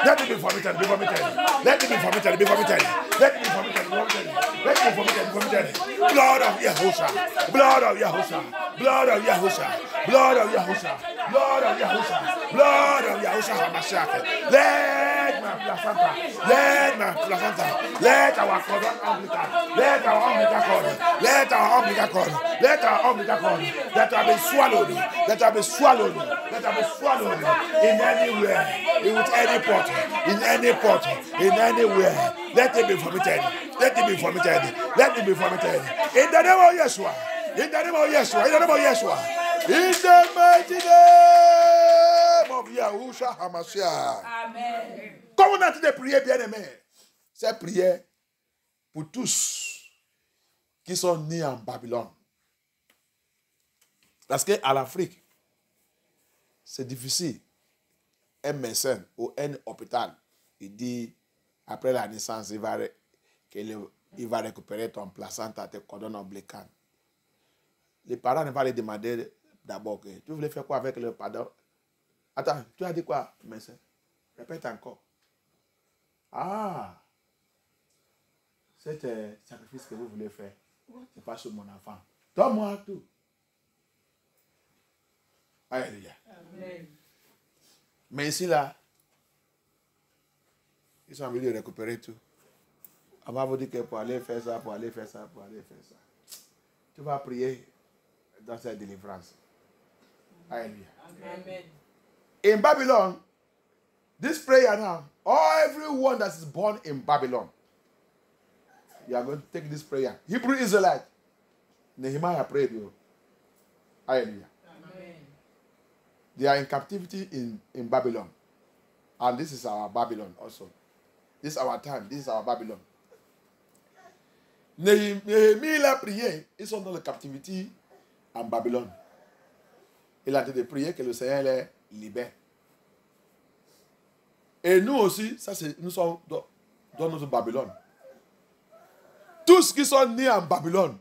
Let it be vomited, be vomited. Let it be vomited, be vomited. Let it be vomited, be vomited. Let it be vomited, be vomited. Blood of Yahusha. Blood of Yahusha. Blood of Yahusha. Blood of Yahusha. Blood of Yahusha. Blood of Yahusha HaMashiach. Let my placenta. Let my placenta. Let our cordon umbilical. Let our umbilical cord. Let our umbilical cord. Let our umbilical cord. That have been swallowed. That have been swallowed. That have been swallowed in anywhere. With any pot. In any pot. In anywhere. Let it be vomited. Let it be vomited. Let it be vomited. In the name of Yeshua. In the name of Yeshua. In the name of Yeshua. In the mighty name of Yahusha HaMashiach. Amen. Comme on a dit de prier, bien aimé, c'est prière pour tous qui sont nés en Babylone. Parce qu'à l'Afrique, c'est difficile. Un médecin ou un hôpital, il dit, après la naissance, il va récupérer ton placenta, tes cordons ombilicaux. Les parents ne vont pas les demander d'abord que tu voulais faire quoi avec le pardon. Attends, tu as dit quoi, médecin? Répète encore. Ah, c'est un sacrifice que vous voulez faire. C'est pas sur mon enfant. Donne-moi tout. Alléluia. Amen. Mais ici, là, ils sont venus récupérer tout. On va vous dire que pour aller faire ça, pour aller faire ça, pour aller faire ça. Tu vas prier dans cette délivrance. Alléluia. Amen. In Babylon, this prayer now, everyone that is born in Babylon, you are going to take this prayer. Hebrew Israelite, Nehemiah prayed you. Hallelujah. Amen. They are in captivity in Babylon. And this is our Babylon also. This is our time. This is our Babylon. Néhémie a prié. Ils sont dans la captivité en Babylone. Il a été prié que le Seigneur les libère. Et nous aussi, nous sommes dans notre Babylone. Tous qui sont nés en Babylone,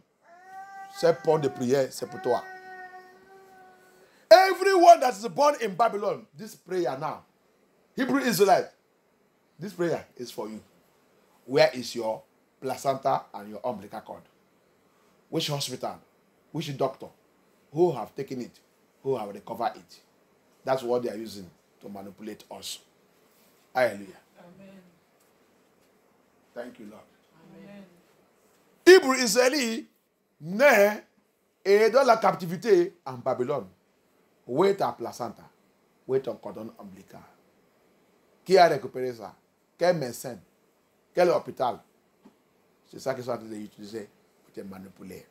c'est pour de prière, c'est pour toi. Everyone that is born in Babylon, this prayer now, Hebrew Israelite, this prayer is for you. Where is your placenta and your umbilical cord? Which hospital? Which doctor? Who have taken it? Who have recovered it? That's what they are using to manipulate us. Hallelujah. Amen. Thank you, Lord. Amen. Hébreu Israélite naît et dans la captivité en Babylone. Où est ta placenta? Où est ton cordon ombilical? Qui a récupéré ça? Quel médecin? Quel hôpital? C'est ça qu'ils sont en train d'utiliser pour te manipuler.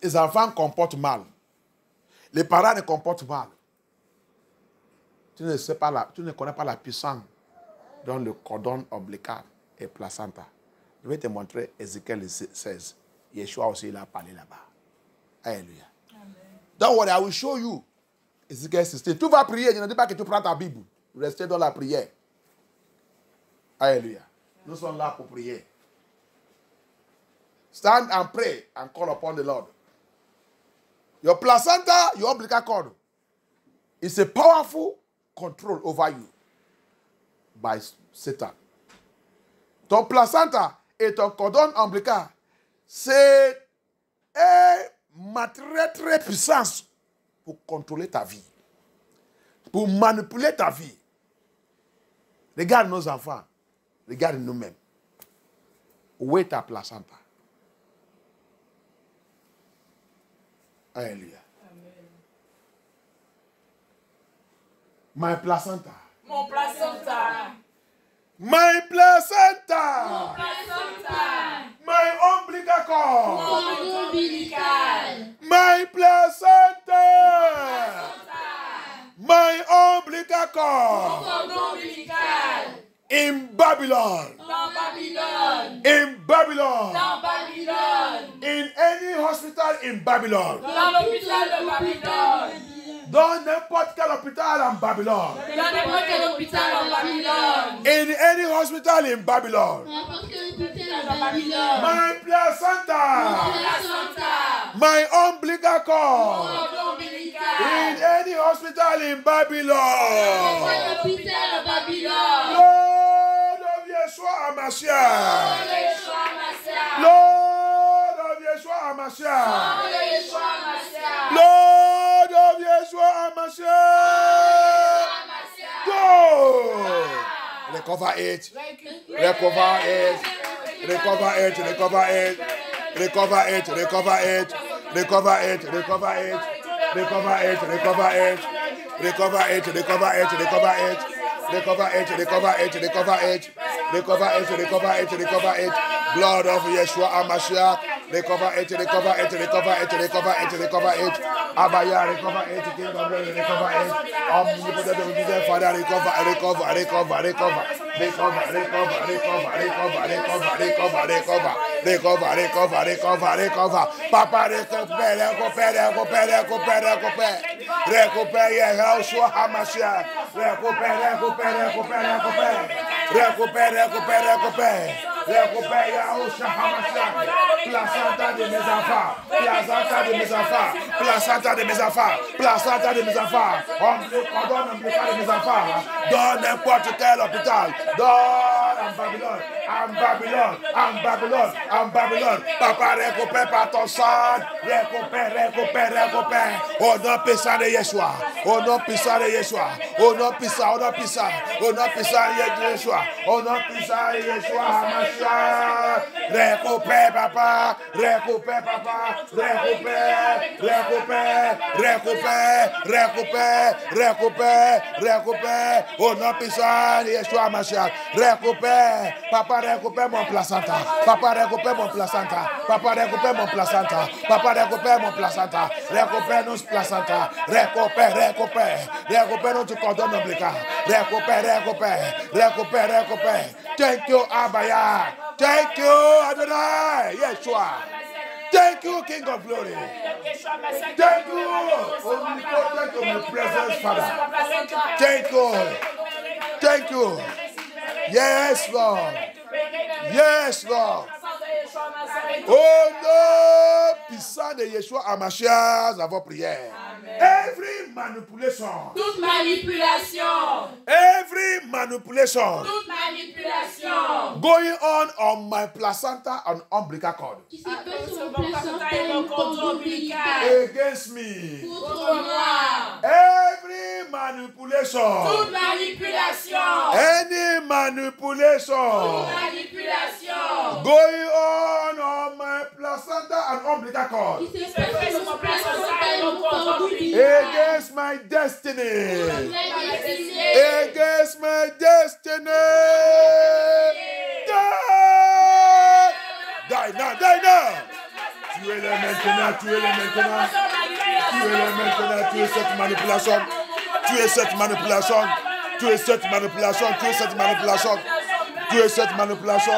Les enfants comportent mal. Les parents ne comportent mal. Tu ne connais pas la puissance dans le cordon ombilical et placenta. Je vais te montrer Ézéchiel 16. Yeshua aussi, il a parlé là-bas. Alléluia. Don't worry, I will show you. Ézéchiel 16. Tu vas prier, je ne dis pas que tu prends ta Bible. Restez dans la prière. Alléluia. Nous sommes là pour prier. Stand and pray and call upon the Lord. Your placenta, your umbilical cord, is a powerful control over you by Satan. Ton placenta et ton cordon ombilical, c'est un matériel très puissant pour contrôler ta vie, pour manipuler ta vie. Regarde nos enfants, regarde nous-mêmes. Où est ta placenta? Alléluia. Amen. My placenta. Mon placenta. My placenta. Mon placenta. My umbilical cord. Mon ombilical. My placenta. My umbilical cord. Mon ombilical. In Babylon. Dans Babylone. In Babylon. Dans Babylone. In any hospital in Babylon. Dans l'hôpital de Babylone. Dans n'importe quel hôpital en Babylone. Dans n'importe quel hôpital en Babylone. In any hospital in Babylon. N'importe quel hôpital en Babylone. My placenta. Mon placenta. My umbilical cord. Mon ombilical. In any hospital in Babylon. Dans l'hôpital de Babylone. HaMashiach. Blood of Yeshua HaMashiach. Blood of Yeshua HaMashiach. Go. Recover it. Recover it. Recover it. Recover it. Recover it. Recover it. Recover it. Recover it. Recover it. Recover it. Recover it. Recover it. Recover it. Recover it. Recover it. Recover it. Recover it. Recover it. Recover it. Blood of Yeshua HaMashiach. Recover it. Recover it. Recover it. Recover it. Recover it. Abaya, recover it. King of glory, recover it. Omnipotent Father, recover, recover, recover, recover. Recover, recover, recover, recover, recover, recover, recover. Recover, recover, recover, recover. Papa, récupère, récupère, récupère, récupère, récupère. Récupère Yeshua HaMashiach. Récupère, récupère, récupère, récupère. Récupère, récupère, récupère. Récupère Yeshua HaMashiach. Placenta de mes enfants. Placenta de mes enfants. Placenta de mes enfants. Placenta de mes enfants. Ordonne ombilical de mes enfants. Dans n'importe quel hôpital. Dans en Babylone. En Babylone. En Babylone. En Babylone. Papa, récupère par ton sang. Récupère, récupère, récupère. Au nom puissant de Yeshua. Au nom puissant de Yeshua. Au nom puissant, au nom puissant. Au nom puissant de Yeshua. Au nom puissant de Yeshua HaMashiach. Récupère, papa. Récupère, papa. Récupère. Récupère. Récupère. Récupère. Récupère. Récupère. Au nom puissant de Yeshua HaMashiach. Récupère. Papa, récupère mon placenta. Papa, récupère mon placenta. Papa, récupère mon placenta. Papa, récupère mon placenta. Récupère nos placenta. Récupère, récupère. Récupère notre cordon ombilical. Récupère, récupère. Récupère, récupère. Thank you, Abaya. Thank you, Adonai. Yeshua. Thank you, King of Glory. Thank you, omnipotent, omnipresent Father. Thank you. Thank you. Yes, Lord. Yes, Lord. Oh non, puissant de Yeshua HaMashiach, nous avons prié. Every manipulation. Toute manipulation. Every manipulation. Toute manipulation. Going on my placenta and umbilical cord. Qui se fait sur mon placenta et mon cordon ombilical. Against me. Contre moi. Every manipulation. Toute manipulation. Any manipulation. Toute manipulation. Going on my placenta and umbilical cord. Qui se fait sur mon placenta et mon cordon ombilical. Against my destiny. Against my destiny. Die now, die now. Tuez-les maintenant, tuez-les maintenant. Tuez-les maintenant, tuez cette manipulation. Tuez cette manipulation. Tuez cette manipulation. Tuez cette manipulation. Tuez cette manipulation.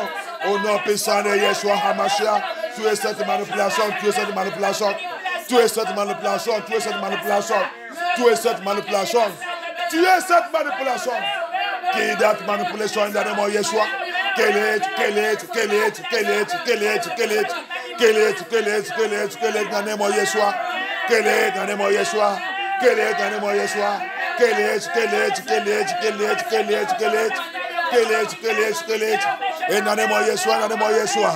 Au nom puissant de Yeshua HaMashiach. Tuez cette manipulation. Tuez cette manipulation. Tuez cette manipulation. Tuez cette manipulation. Tuez cette manipulation. Tuez cette manipulation. Kill that manipulation in the name of Yeshua. Kill it, kill it, kill it, kill it, kill it, kill it, kill it, kill it, kill it, kill it in the name of Yeshua. Kill it in the name of Yeshua. Kill it in the name of Yeshua. Kill it, kill it, kill it, kill it, kill it, kill it. Kill it, kill it, kill it. In the name of Yeshua, in the name of Yeshua.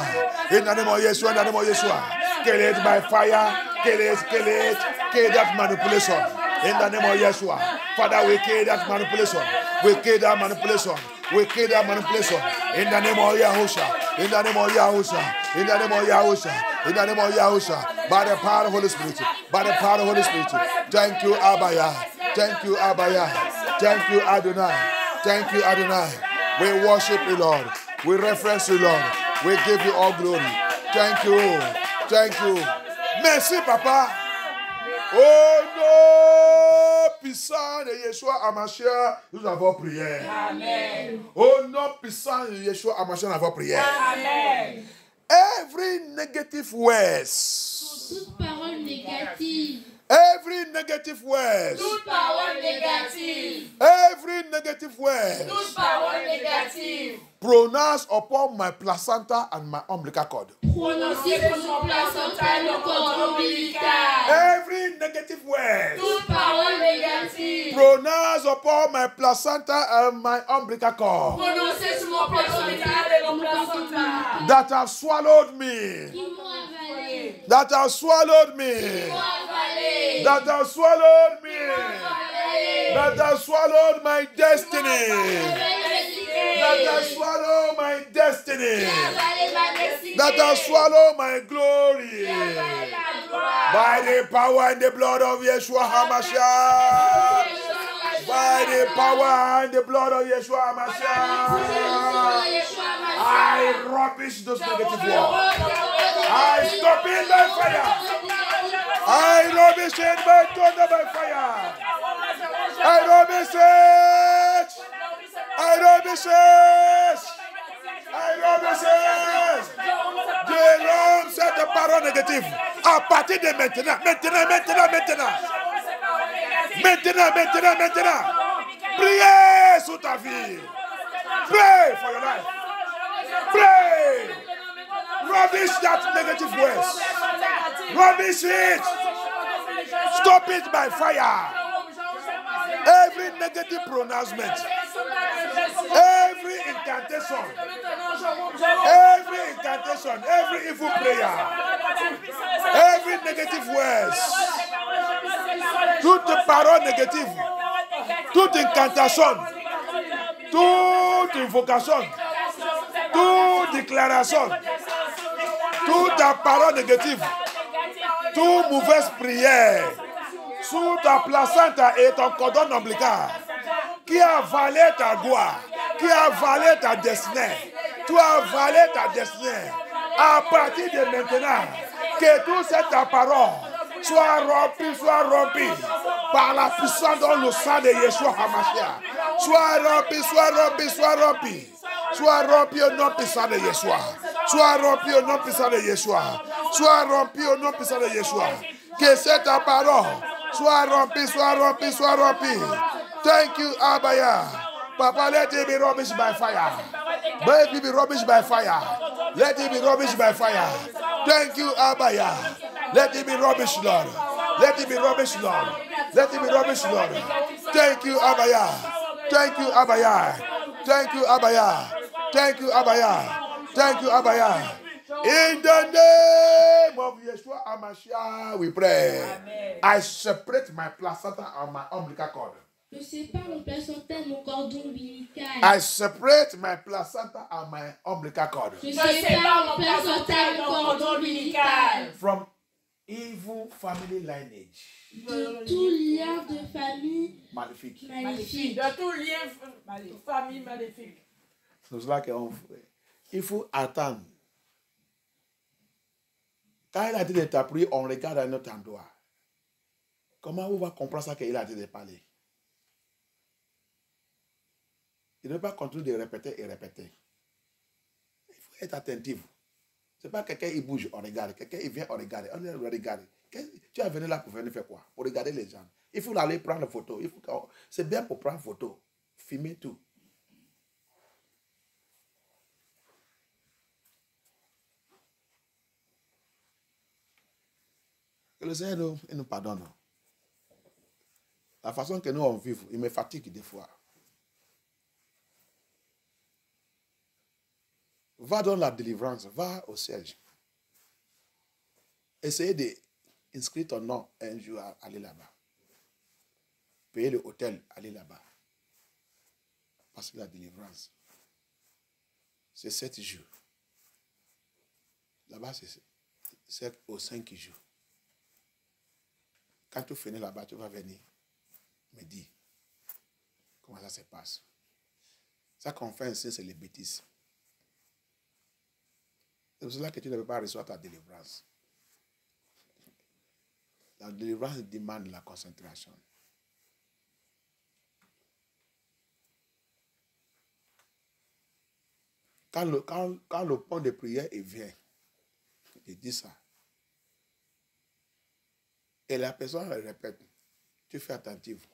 In the name of Yeshua, in the name of Yeshua. Kill it by fire. Kill it, kill it. Kill that manipulation. In the name of Yeshua. Father, we kill that manipulation. We kill that manipulation. We kill that manipulation. In the name of Yahusha. In the name of Yahusha. In the name of Yahusha. In the name of Yahusha. By the power of the Holy Spirit. By the power of the Holy Spirit. Thank you, Abaya. Thank you, Abaya. Thank you, Adonai. Thank you, Adonai. We worship you, Lord. We reference you, Lord. We give you all glory. Thank you. Thank you. Merci, Papa. Oh non, puissant de Yeshua HaMashiach, nous avons prié. Amen. Oh non, puissant de Yeshua HaMashiach, nous avons prié. Amen. Every negative words Toute parole négative Every negative word. Toute parole négative. Every negative word. Toute parole négative. Pronounced upon my placenta and my umbilical cord. Prononcée sur mon placenta et le cordon ombilical. Every negative word. Toute parole négative. Pronounced upon my placenta and my umbilical cord. Prononcée sur mon placenta et mon placenta. That have swallowed me. Qui m'ont avalé. That have swallowed me. Qui m'ont avalé. That have swallowed me. Avalé. That have swallowed my destiny. That have Avalé swallowed my destiny. ma destinée. That have swallowed my glory. Avalé ma gloire. By the power and the blood of Yeshua HaMashiach. By the power and the blood of Yeshua HaMashiach. I rubbish those negative words. I stop it by fire. I rubbish it by thunder by fire. I rubbish it. I rubbish it. I rubbish it. Jérôme, cette parole négative. À partir de maintenant, maintenant. Priez sur ta vie. Pray for your life. Pray. Rubbish that negative words. Rubbish it. Stop it by fire. Every negative pronouncement. Every incantation. Every evil prayer. Every negative words. Toute parole négative. Toute incantation. Toute invocation. Toute déclaration. Toute parole négative. Toute mauvaise prière. Sous ta placenta et ton cordon ombilical. Qui a avalé ta gloire. Qui a avalé ta destinée. Tu as avalé ta destinée. À partir de maintenant, que toute cette parole soit remplie par la puissance dans le sang de Yeshua HaMashiach. Soit rempli au nom puissant de Yeshua. Soit rempli au nom puissant de Yeshua. Soit rempli au nom puissant de Yeshua. Que cette parole soit remplie. Thank you, Abaya. Papa, let it be rubbish by fire. Let it be rubbish by fire. Let it be rubbish by fire. Thank you, Abaya. Let it be rubbish, Lord. Let it be rubbish, Lord. Let it be rubbish, Lord. Thank you, Abaya. Thank you, Abaya. Thank you, Abaya. Thank you, Abaya. Thank you, Abaya. In the name of Yeshua HaMashiach, we pray. Amen. I separate my placenta and my umbilical cord. Je sépare mon placenta et mon cordon ombilical. I separate my placenta and my umbilical cord. Je sépare mon placenta et mon cordon ombilical. From evil family lineage. De tout lien de famille maléfique. De tout lien famille maléfique. C'est cela qu'il faut attendre. Quand il a dit de t'appuyer, on regarde à notre endroit. Comment on va comprendre ça qu'il a dit de parler? Il ne peut pas continuer de répéter et répéter. Il faut être attentif. Ce n'est pas quelqu'un qui bouge, on regarde. Quelqu'un qui vient, on regarde. On regarde. Tu es venu là pour venir faire quoi? Pour regarder les gens. Il faut aller prendre une photo. C'est bien pour prendre une photo. Filmer tout. Que le Seigneur nous pardonne. La façon que nous on vit, il me fatigue des fois. Va dans la délivrance, va au siège. Essayez d'inscrire ton nom un jour à aller là-bas. Payer le hôtel, aller là-bas. Parce que la délivrance, c'est 7 jours. Là-bas, c'est aux 5 jours. Quand tu finis là-bas, tu vas venir me dire comment ça se passe. Ça qu'on fait ici, c'est les bêtises. C'est pour cela que tu ne peux pas recevoir ta délivrance. La délivrance demande la concentration. Quand le pont de prière vient, il dit ça. Et la personne répète. Tu fais attentif.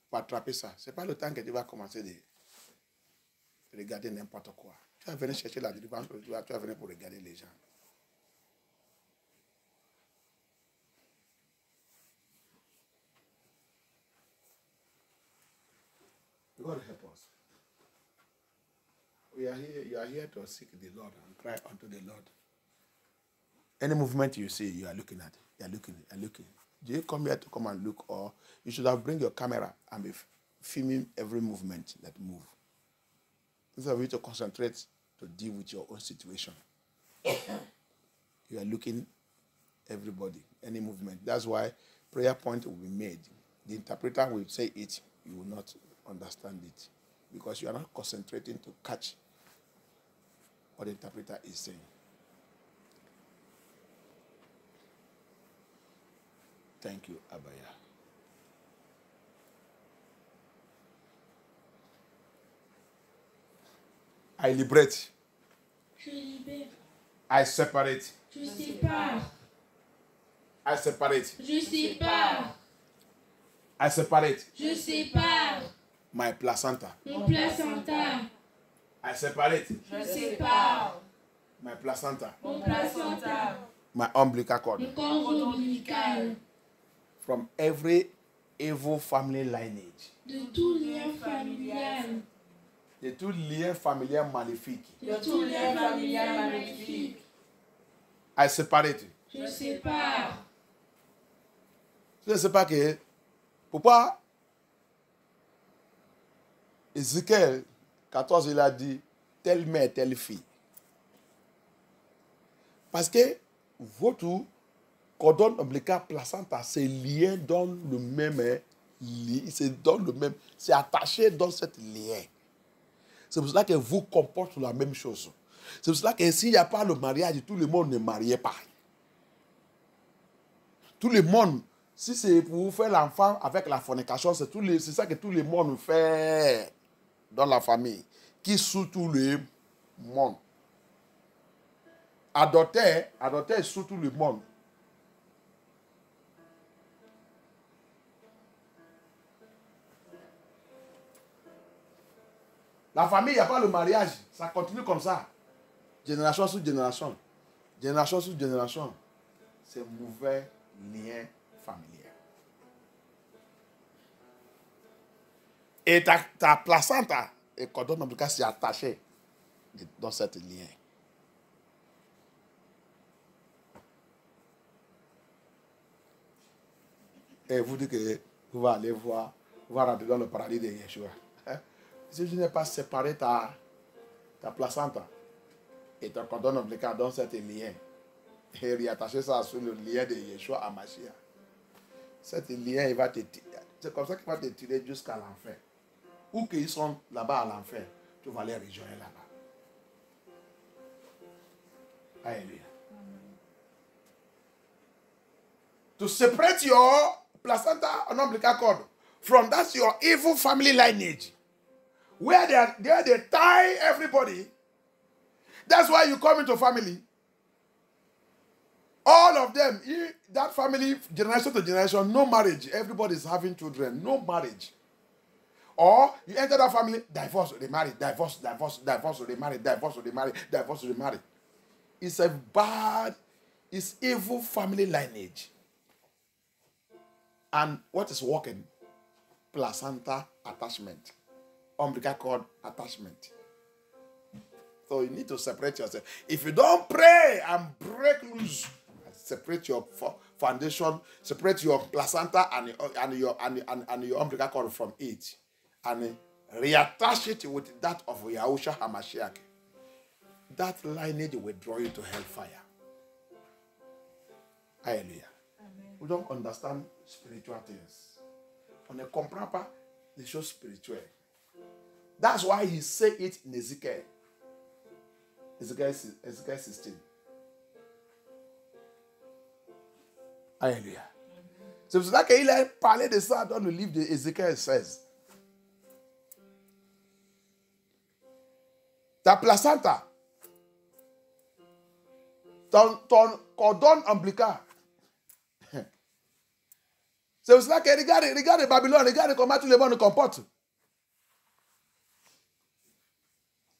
Pour attraper ça. Ce n'est pas le temps que tu vas commencer de regarder n'importe quoi. Tu vas venir chercher la délivrance, tu vas venir pour regarder les gens. God help us. You are here to seek the Lord and cry unto the Lord. Any movement you see, you are looking at. You are looking. Do you come here to come and look, or you should have bring your camera and be filming every movement that move? Instead of you to concentrate to deal with your own situation. You are looking everybody, any movement. That's why prayer point will be made. The interpreter will say it, you will not understand it. Because you are not concentrating to catch what the interpreter is saying. Thank you, Abaya. I liberate. Je libère. I separate. Je sépare. I separate. Je sépare. I separate. Je sépare. My placenta. Mon placenta. I separate. Je sépare. My placenta. Mon placenta. My umbilical cord. Mon cordon ombilical. From every evil family lineage. De tout lien familial. De tout lien familial maléfique. De tout lien familial maléfique. I separate. Je sépare. Je ne sais pas que pourquoi Ézéchiel 14, il a dit telle mère, telle fille. Parce que votre cordon ombilical placenta, c'est lié dans le même lien, c'est attaché dans cette lien. C'est pour cela que vous comportez la même chose. C'est pour cela que s'il n'y a pas le mariage, tout le monde ne marie pas. Tout le monde, si c'est pour vous faire l'enfant avec la fornication, c'est ça que tout le monde fait dans la famille, qui sous tout le monde. Adopter sous tout le monde. La famille, il n'y a pas le mariage. Ça continue comme ça. Génération sur génération. Génération sur génération. C'est un mauvais lien familial. Et ta placenta et cordon ombilical s'est attaché dans cette lien. Et vous dites que vous allez voir, vous allez rentrer dans le paradis de Yeshua. Si tu n'es pas séparé ta placenta et ton cordon ombilical dans cet lien, et réattacher ça sur le lien de Yeshua à Mashiach, cet lien, il va te tirer. C'est comme ça qu'il va te tirer jusqu'à l'enfer. Où qu'ils sont là-bas à l'enfer, tu vas les rejoindre là-bas. Alléluia. To separate your placenta and umbilical cord from that's your evil family lineage. Where they tie everybody. That's why you come into family. All of them, that family, generation to generation, no marriage. Everybody is having children, no marriage. Or you enter that family, divorce, remarry, divorce, remarry, divorce, remarry, divorce, remarry. It's it's evil family lineage. And what is working? Placenta attachment. Umbilical cord attachment. So you need to separate yourself. If you don't pray and break loose, separate your foundation, separate your placenta and your umbilical cord from it, and reattach it with that of Yahushua HaMashiach, that lineage will draw you to hellfire. Hallelujah. Amen. We don't understand spiritual things. On ne comprend pas les choses spirituelles. That's why he said it in Ezekiel. Ezekiel 16. Alléluia. C'est pour cela qu'il a parlé de ça dans le livre d'Ézéchiel 16. Ta placenta, ton cordon ombilical, C'est pour cela que regarde Babylone, regarde comment tout le monde se comporte.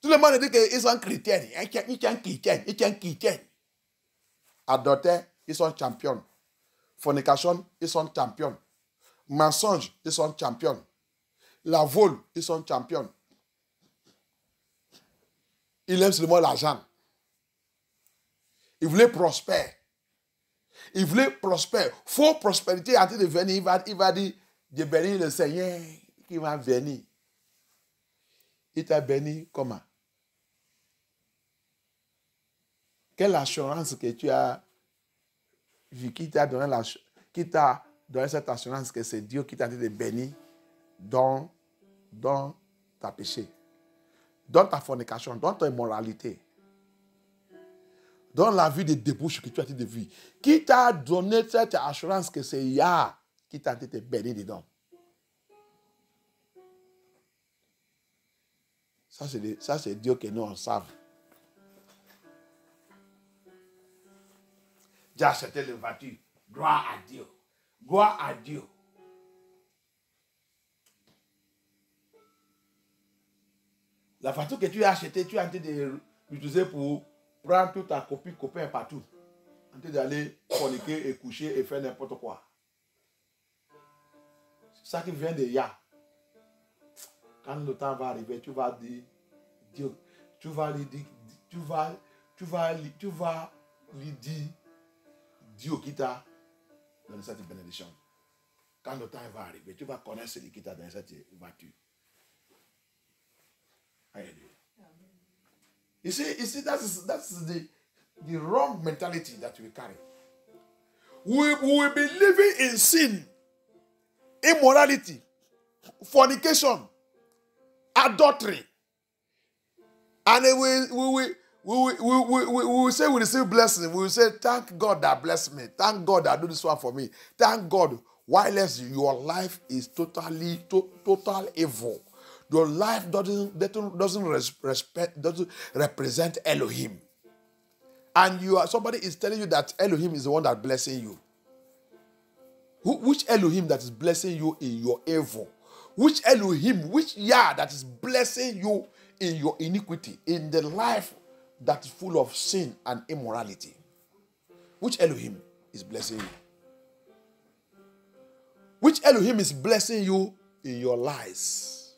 Tout le monde dit qu'ils sont chrétiens. Ils sont chrétiens. Adultère, ils sont champions. Fornication, ils sont champions. Mensonge, ils sont champions. La vol, ils sont champions. Ils aiment seulement l'argent. Ils voulaient prospérer. Ils voulaient prospérer. Faux prospérité en train de venir. Il va dire, de bénir le Seigneur qui va venir. Il t'a béni comment? Quelle assurance que tu as vu qui t'a donné cette assurance que c'est Dieu qui t'a dit de bénir dans ta péché, dans ta fornication, dans ta immoralité, dans la vie de débauche que tu as dit de vivre. Qui t'a donné cette assurance que c'est Yah qui t'a dit de bénir dedans? Ça, c'est Dieu que nous en savons. J'ai acheté le voiture. Gloire à Dieu. Gloire à Dieu. La voiture que tu as achetée, tu es en train de l'utiliser pour prendre toute ta copine, copain partout. En train d'aller forniquer et coucher et faire n'importe quoi. C'est ça qui vient de Yah. Quand le temps va arriver, tu vas dire, Dieu, tu vas lui dire, Dieu qui t'a donné cette bénédiction. Quand le temps va arriver, tu vas connaître celui qui t'a donné cette voiture. You see, that's the wrong mentality that we carry. We will be living in sin, immorality, fornication, adultery, and we will say we receive blessing. We will say, thank God that blessed me. Thank God that do this one for me. Thank God. While else your life is total evil. Your life doesn't represent Elohim. And somebody is telling you that Elohim is the one that's blessing you. Which Elohim that is blessing you in your evil? Which Elohim, which Yah that is blessing you in your iniquity, in the life that is full of sin and immorality? Which Elohim is blessing you? Which Elohim is blessing you in your lies?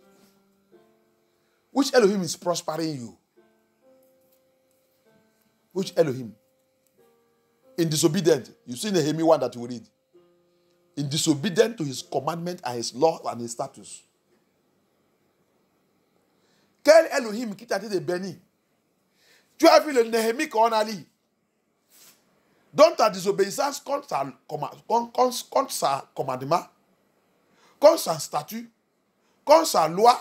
Which Elohim is prospering you? Which Elohim? In disobedient. You see Nehemiah 1 that you read. In disobedient to his commandment and his law and his status. Quel Elohim qui t'a dit de bénir? Tu as vu le Néhémie qu'on a lu. Dans ta désobéissance contre sa commandement, contre sa statut, contre sa loi,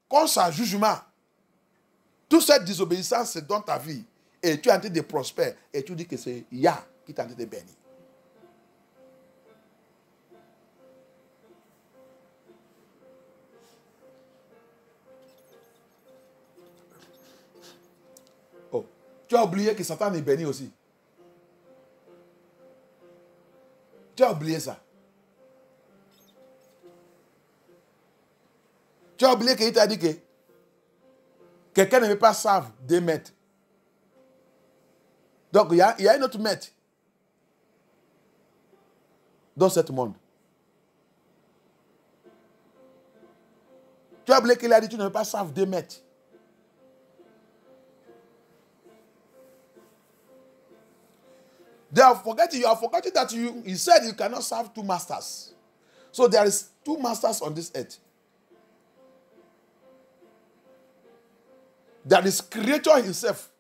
contre sa jugement. Toute cette désobéissance, c'est dans ta vie. Et tu es en train de prospérer. Et tu dis que c'est Yah qui t'a dit de bénir. Oh, tu as oublié que Satan est béni aussi. Tu as oublié ça. Tu as oublié qu'il t'a dit que quelqu'un ne veut pas savre des maîtres. Donc, il y a un autre maître dans ce monde. Tu as oublié qu'il a dit que tu ne veux pas savre des maîtres. You are forgetting that he said you cannot serve two masters. So there is two masters on this earth. There is Creator himself.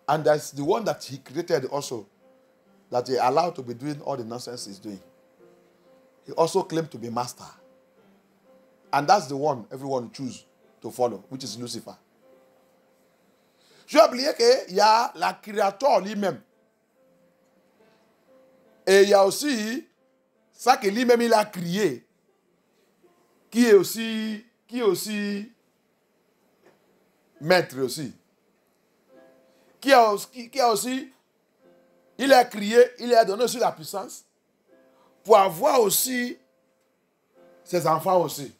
And there's the one that he created also, that he allowed to be doing all the nonsense he's doing. He also claimed to be master. And that's the one everyone choose to follow, which is Lucifer. Je vais oublier qu'il y a la créateur lui-même. Et il y a aussi ça que lui-même il a créé, qui est aussi maître aussi. Qui a aussi, il a créé, il a donné aussi la puissance pour avoir aussi ses enfants aussi.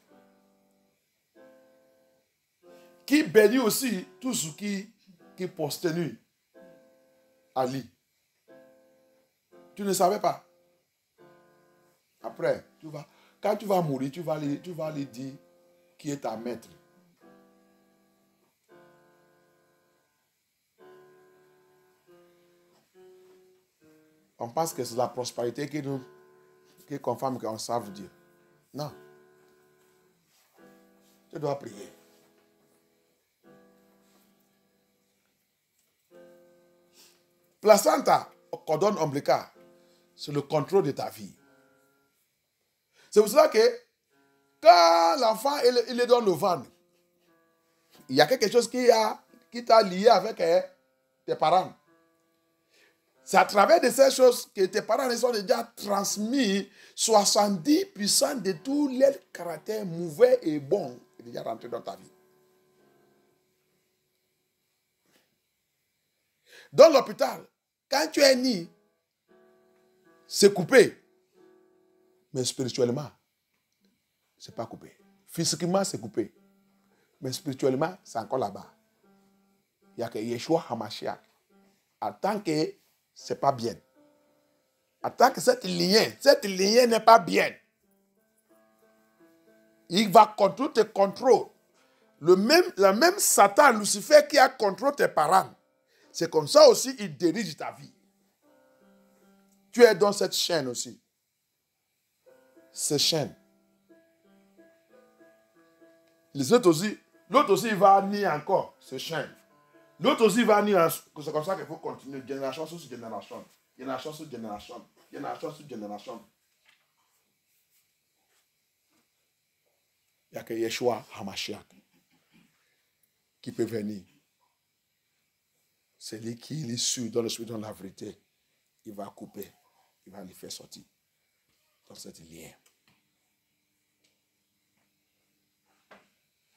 Qui bénit aussi tout ce qui postérue à lui. Tu ne savais pas. Après, quand tu vas mourir, tu vas lui dire qui est ta maître. On pense que c'est la prospérité qui confirme qu'on serve Dieu. Non. Tu dois prier. Placenta, cordon ombilical, c'est le contrôle de ta vie. C'est pour cela que quand l'enfant il est dans le ventre, il y a quelque chose qui t'a lié avec tes parents. C'est à travers de ces choses que tes parents ils ont déjà transmis 70% de tous les caractères mauvais et bons qui sont déjà rentrés dans ta vie. Dans l'hôpital, quand tu es né, c'est coupé. Mais spirituellement, ce n'est pas coupé. Physiquement, c'est coupé. Mais spirituellement, c'est encore là-bas. Il y a que Yeshua HaMashiach. En tant que ce n'est pas bien. En tant que cette lignée n'est pas bien. Il va te contrôler. Le même Satan, Lucifer, qui a contrôlé tes parents. C'est comme ça aussi, il dirige ta vie. Tu es dans cette chaîne aussi. Cette chaîne. L'autre aussi, il va nier encore cette chaîne. L'autre aussi va nier. C'est comme ça qu'il faut continuer. Génération sur génération. Génération sur génération. Génération sur génération. Il n'y a que Yeshua HaMashiach qui peut venir. C'est lui qui est sûr dans le spirit, dans la vérité. Il va couper. Il va les faire sortir dans cette lien.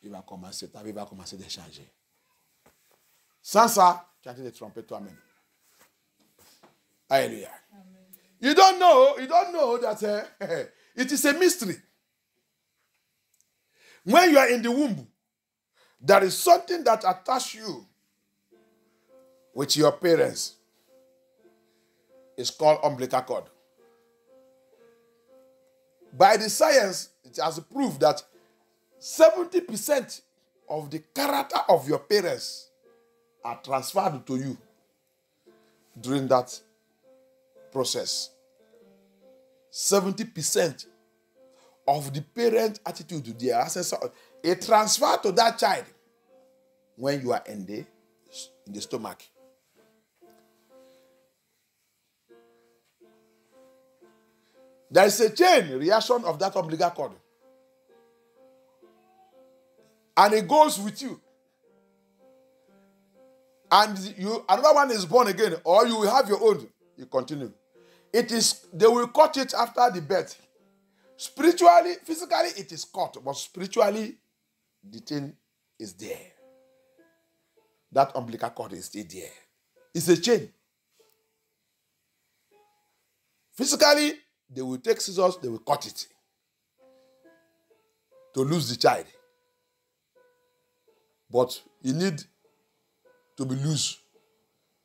Il va commencer, ta vie va commencer à changer. Sans ça, tu es en train de te tromper toi-même. Alléluia. You don't know that it is a mystery. When you are in the womb, there is something that attaches you with your parents. It's called umbilical cord. By the science, it has proved that 70% of the character of your parents are transferred to you during that process. 70% of the parent attitude to their ancestor is transferred to that child when you are in the stomach. There is a chain reaction of that umbilical cord. And it goes with you. And another one is born again, or you will have your own. You continue. They will cut it after the birth. Spiritually, physically, it is cut, but spiritually, the thing is there. That umbilical cord is still there. It's a chain. Physically, they will take scissors, they will cut it to lose the child. But you need to be loose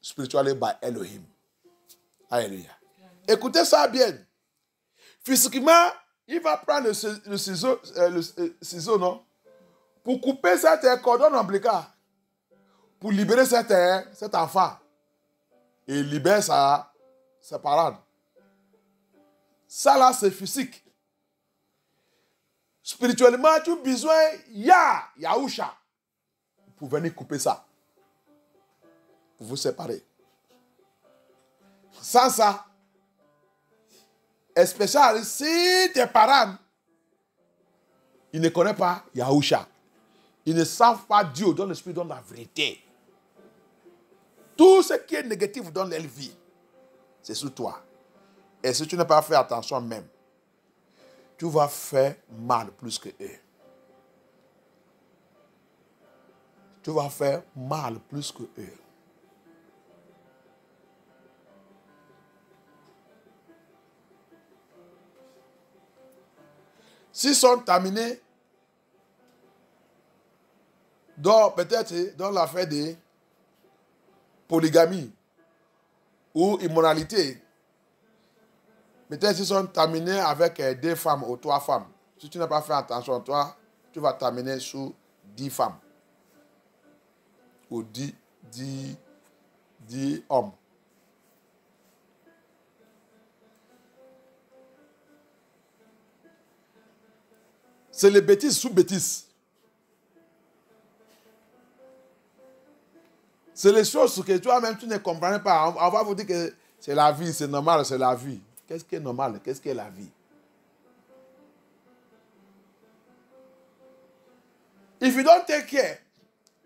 spiritually by Elohim. Alléluia. Écoutez ça bien. Physiquement, il va prendre le ciseau, non? Pour couper cet cordon ombilical. Pour libérer cet enfant. Et il libère ses parents. Ça là, c'est physique. Spirituellement, tu as besoin Yahusha pour venir couper ça. Pour vous séparer. Sans ça, especially si tes parents, ils ne connaissent pas Yahusha. Ils ne savent pas Dieu dans l'esprit, dans la vérité. Tout ce qui est négatif dans leur vie, c'est sur toi. Et si tu n'as pas fait attention même, tu vas faire mal plus que eux. Tu vas faire mal plus que eux. s'ils sont terminés peut-être dans l'affaire de polygamie ou immoralité, peut-être s'ils sont terminés avec 2 femmes ou 3 femmes. Si tu n'as pas fait attention, toi, tu vas terminer sous 10 femmes. Ou 10 hommes. C'est les bêtises sous bêtises. C'est les choses que toi-même tu ne comprends pas. On va vous dire que c'est la vie, c'est normal, c'est la vie. Qu'est-ce qui est normal? Qu'est-ce qui est la vie? If you don't take care,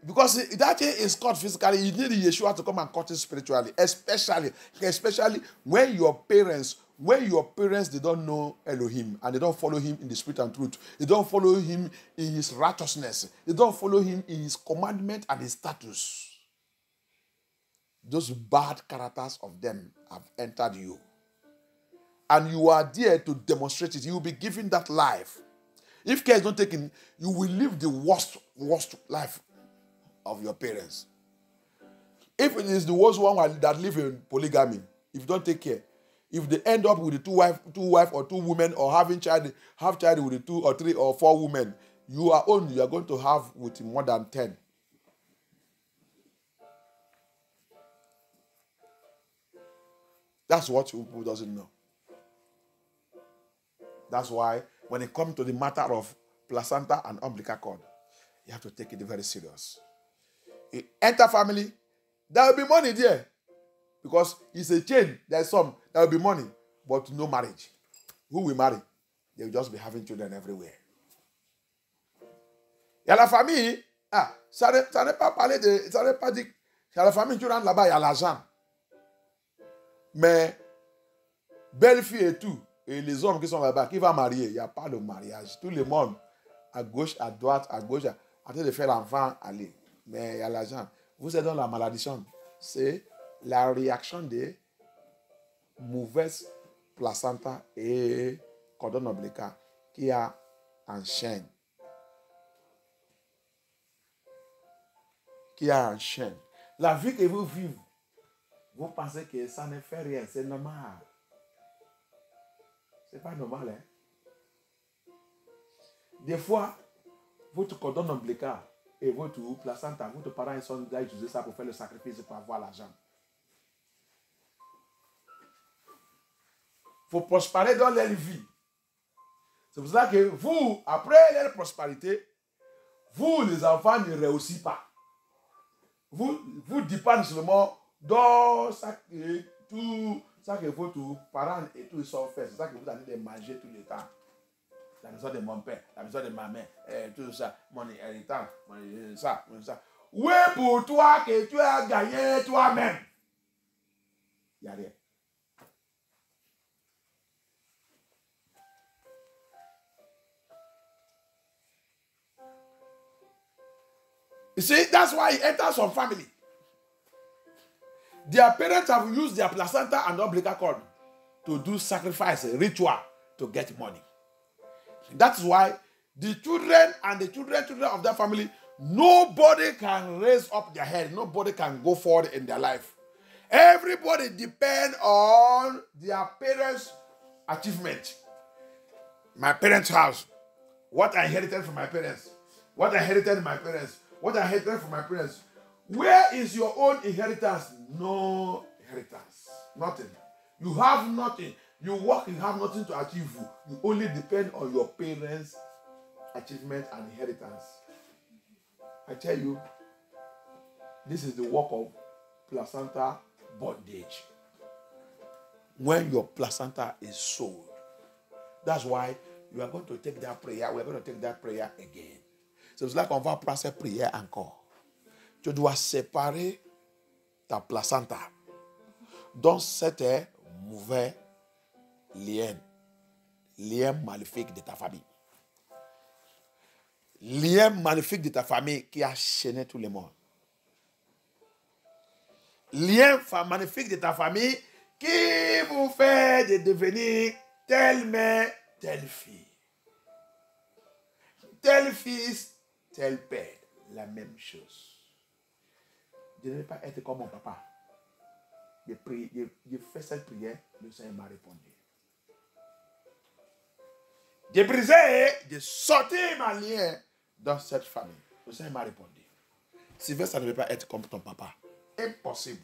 because that thing is caught physically, you need Yeshua to come and cut it spiritually. Especially when your parents, they don't know Elohim and they don't follow him in the spirit and truth. They don't follow him in his righteousness. They don't follow him in his commandment and his status. Those bad characters of them have entered you. And you are there to demonstrate it. You will be given that life. If care is not taken, you will live the worst life of your parents. If it is the worst one that live in polygamy, if you don't take care, if they end up with the two wife or 2 women, or have child with the 2 or 3 or 4 women, you are going to have with more than 10. That's what people doesn't know. That's why when it comes to the matter of placenta and umbilical cord, you have to take it very serious. You enter family, there will be money there. Because it's a chain, there's there will be money, but no marriage. Who will marry? They will just be having children everywhere. Il y a la famille, ça n'est pas parlé de, ça n'est pas dit, il y a la famille, tu rentres là-bas, il y a l'argent. Mais, belle fille et tout, et les hommes qui sont là-bas, qui vont marier, il n'y a pas de mariage. Tout le monde, à gauche, à droite, en train de faire l'enfant, aller. Mais il y a l'argent. Vous êtes dans la malédiction. C'est la réaction des mauvaises placenta et cordon ombilical qui a en chaîne. La vie que vous vivez, vous pensez que ça ne fait rien, c'est normal. C'est pas normal, hein? Des fois, votre cordon ombilical et votre placenta, votre parent, ils sont là, utiliser ça pour faire le sacrifice pour avoir l'argent. Il faut prospérer dans leur vie. C'est pour ça que vous, après leur prospérité, vous, les enfants, ne réussissez pas. Vous dépendez seulement dans tout ça que vos parents et tout ils sont faits. C'est ça que vous allez de manger tout le temps. La maison de mon père, la maison de ma mère, tout ça, mon héritage, ça. Oui, pour toi que tu as gagné toi-même. Il n'y a rien. You see, that's why he enters some family. Their parents have used their placenta and umbilical cord to do sacrifice, ritual, to get money. That's why the children and the children of that family, nobody can raise up their head. Nobody can go forward in their life. Everybody depends on their parents' achievement. My parents' house. What I inherited from my parents. What I inherited from my parents. What I inherited from my parents. Where is your own inheritance? No inheritance. Nothing. You have nothing. You work, you have nothing to achieve. You only depend on your parents' achievement and inheritance. I tell you, this is the work of placenta bondage. When your placenta is sold. That's why you are going to take that prayer. We are going to take that prayer again. C'est là qu'on va prendre cette prière encore. Tu dois séparer ta placenta dans cet mauvais lien maléfique de ta famille. Lien maléfique de ta famille qui a chaîné tout le monde. Lien maléfique de ta famille qui vous fait de devenir telle mère, telle fille. tel fils, tel père. La même chose. Je ne vais pas être comme mon papa. J'ai fait cette prière, le Seigneur m'a répondu. J'ai brisé, j'ai sorti ma lien dans cette famille. Le Seigneur m'a répondu. Sylvain, ça ne veut pas être comme ton papa. Impossible.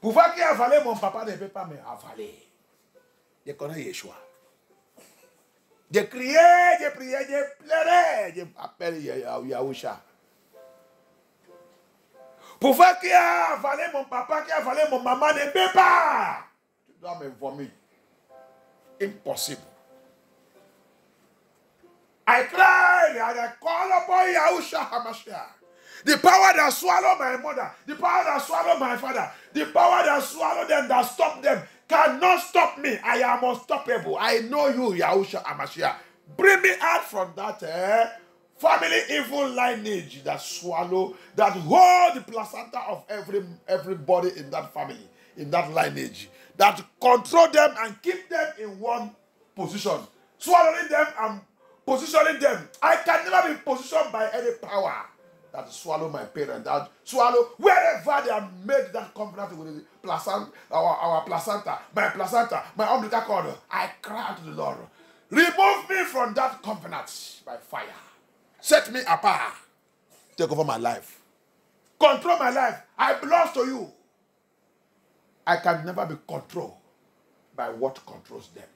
Pour voir qui a avalé mon papa ne peut pas me avaler. Je connais Yeshua. J'ai crié, j'ai prié, j'ai pleuré. J'ai appelé Yahusha. Pour voir qui a avalé mon papa, qui a avalé mon maman ne peut pas. Tu dois me vomir. Impossible. I cried and I called upon Yahusha HaMashiach. The power that swallowed my mother, the power that swallowed my father, the power that swallowed them, that stopped them, cannot stop me. I am unstoppable. I know you, Yahusha HaMashiach. Bring me out from that family evil lineage that swallow, that hold the placenta of everybody in that family, in that lineage, that control them and keep them in one position, swallowing them and positioning them. I can never be positioned by any power that swallow my parents, that swallow wherever they have made that covenant with the placenta, our placenta, my umbilical cord. I cry to the Lord, remove me from that covenant by fire. Set me apart. Take over my life. Control my life. I belong to you. I can never be controlled by what controls them.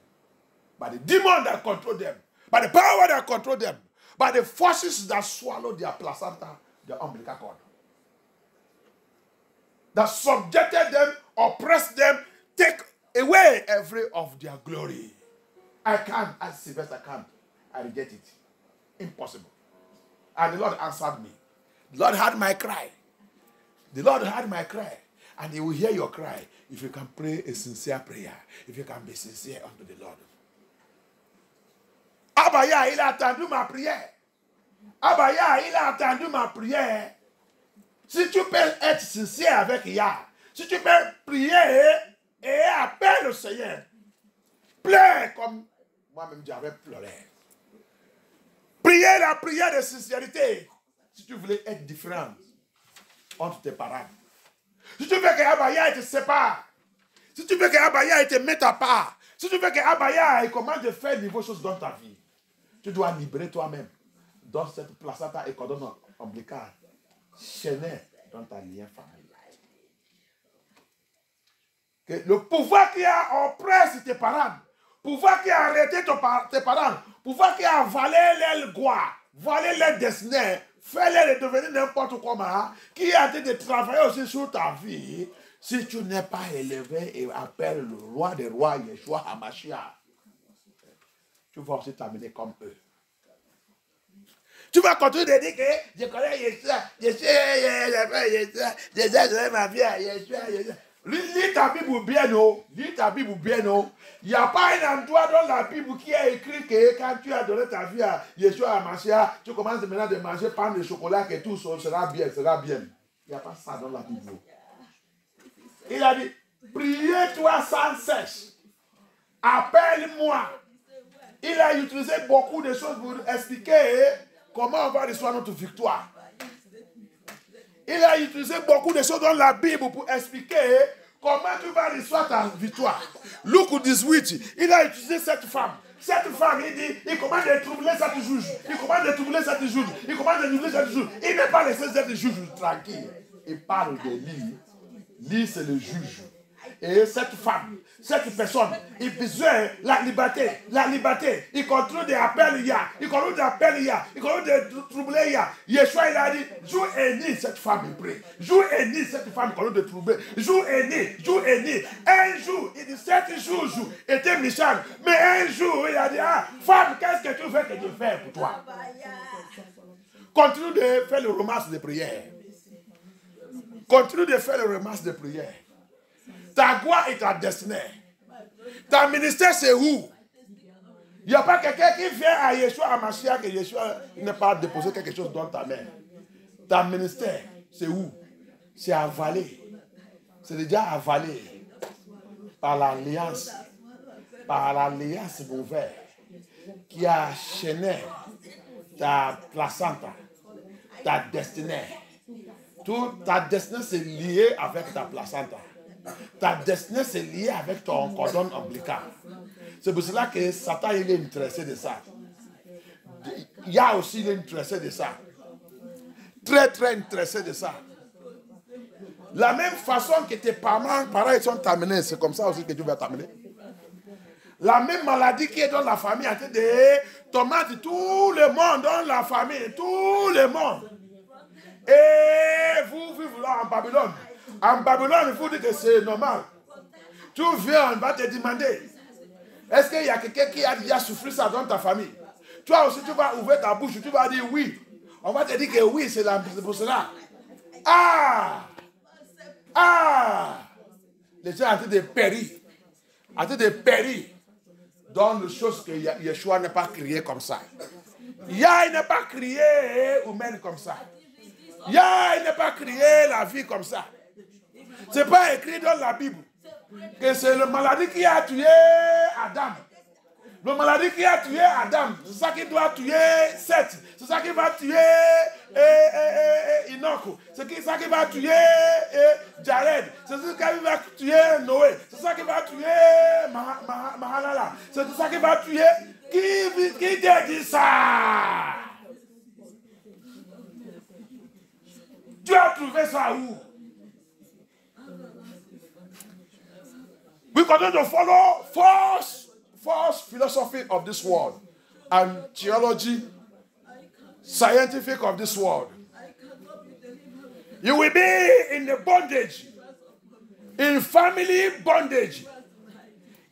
By the demon that control them. By the power that control them. By the forces that swallow their placenta, their umbilical cord. That subjected them, oppressed them, take away every of their glory. I can't, as Sylvester can't. I reject it. Impossible. And the Lord answered me. The Lord heard my cry. The Lord heard my cry. And He will hear your cry if you can pray a sincere prayer. If you can be sincere unto the Lord. Abaya, il a attendu ma prière. Abaya, il a attendu ma prière. Si tu peux être sincère avec Yah, si tu peux prier et appeler le Seigneur, pleure comme moi-même j'avais pleuré. Priez la prière de sincérité. Si tu voulais être différent entre tes parents. Si tu veux que Abaya te sépare. Si tu veux que Abaya te mette à part. Si tu veux que Abaya commence de faire de nouvelles choses dans ta vie. Tu dois libérer toi-même dans cette placenta et cordon ombilical chaîné dans ta lien familial. Que le pouvoir qui a oppressé tes parents, pouvoir qui a arrêté tes parents, pouvoir qui a avalé leur gloire, volé leur destin, fait-les devenir n'importe comment, qui a été de travailler aussi sur ta vie, si tu n'es pas élevé et appelle le roi des rois, Yeshua HaMashiach, tu vas aussi t'amener comme eux. Tu vas continuer de dire que je connais Yeshua, Yeshua, ma vie, Yeshua. Lis ta Bible bien, non? Lis ta Bible bien, non? Il n'y a pas un endroit dans la Bible qui est écrit que quand tu as donné ta vie à Yeshua HaMashiach, tu commences maintenant de manger pain de chocolat, que tout sera bien, sera bien. Il n'y a pas ça dans la Bible. Il a dit, priez-toi sans cesse. Appelle-moi. Il a utilisé beaucoup de choses pour expliquer comment on va recevoir notre victoire. Il a utilisé beaucoup de choses dans la Bible pour expliquer comment tu vas recevoir ta victoire. Luc 18, il a utilisé cette femme. Cette femme, il dit, il commence à troubler cette juge. Il commence à troubler cette juge. Il commence à troubler cette juge. Il n'est pas laissé cette juge tranquille. Il parle de lui. Lui, c'est le juge. Et cette femme, cette personne, il besoin la liberté. Il continue d'appeler Yah. Il continue d'appeler Yah. Il continue de troubler Yah. Yeshua, il a dit, jour et nuit, cette femme, il prie. Jour et nuit, cette femme continue de troubler. Jour et nuit. Un jour, il dit, 7 jours, était méchant. Mais un jour, il a dit, ah, femme, qu'est-ce que tu veux que je fasse pour toi? Continue de faire le romance de prière. Continue de faire le romance de prière. Ta gloire et ta destinée. Ta ministère, c'est où? Il n'y a pas quelqu'un qui vient à Yeshua HaMashiach et Yeshua n'a pas déposé quelque chose dans ta main. Ta ministère, c'est où? C'est avalé. C'est déjà avalé par l'alliance, par l'alliance ouverte qui a chaîné ta placenta, ta destinée. Toute ta destinée c'est lié avec ta placenta. Ta destinée c'est lié avec ton cordon ombilical. C'est pour cela que Satan il est intéressé de ça. Il y a aussi il est intéressé de ça. Très très intéressé de ça. La même façon que tes parents sont terminés, c'est comme ça aussi que tu vas terminer. La même maladie qui est dans la famille en train de tomate tout le monde dans la famille, tout le monde. Et vous vivez là en Babylone. En Babylone, vous dites que c'est normal. Tu viens, on va te demander, est-ce qu'il y a quelqu'un qui a déjà souffert ça dans ta famille? Toi aussi, tu vas ouvrir ta bouche, tu vas dire oui. On va te dire que oui, c'est pour cela. Ah! Les gens ont été de périr. Ont été de périr dans les choses que Yeshua n'a pas créé comme ça. Yah n'a pas créé humaine comme ça. Yah n'a pas créé la vie comme ça. Ce n'est pas écrit dans la Bible que c'est la maladie qui a tué Adam. La maladie qui a tué Adam, c'est ça qui doit tuer Seth. C'est ça qui va tuer Enoch. C'est ça qui va tuer Jared. C'est ça qui va tuer Noé. C'est ça qui va tuer Mahalala. C'est ça qui va tuer. Qui t'a dit ça? Tu as trouvé ça où? We continue to follow false philosophy of this world and theology, scientific of this world. You will be in the bondage, in family bondage,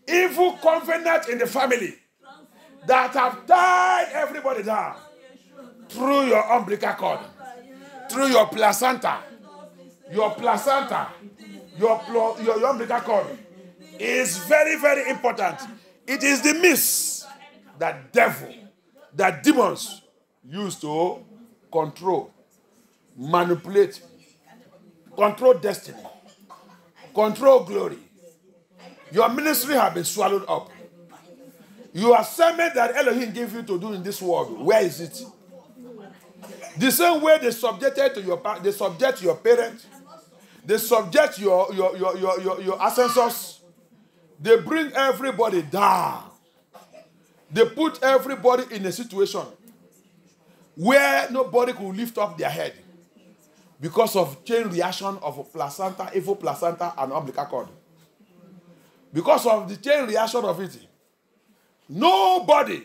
evil covenant in the family that have tied everybody down through your umbilical cord, through your placenta, your umbilical cord is very, very important. It is the myths that that demons use to control, manipulate, control destiny, control glory. Your ministry has been swallowed up. Your assignment that Elohim gave you to do in this world, where is it? The same way they subjected to they subject your parents, they subject your ancestors. They bring everybody down. They put everybody in a situation where nobody could lift up their head because of chain reaction of placenta, evil placenta, and umbilical cord. Because of the chain reaction of it, nobody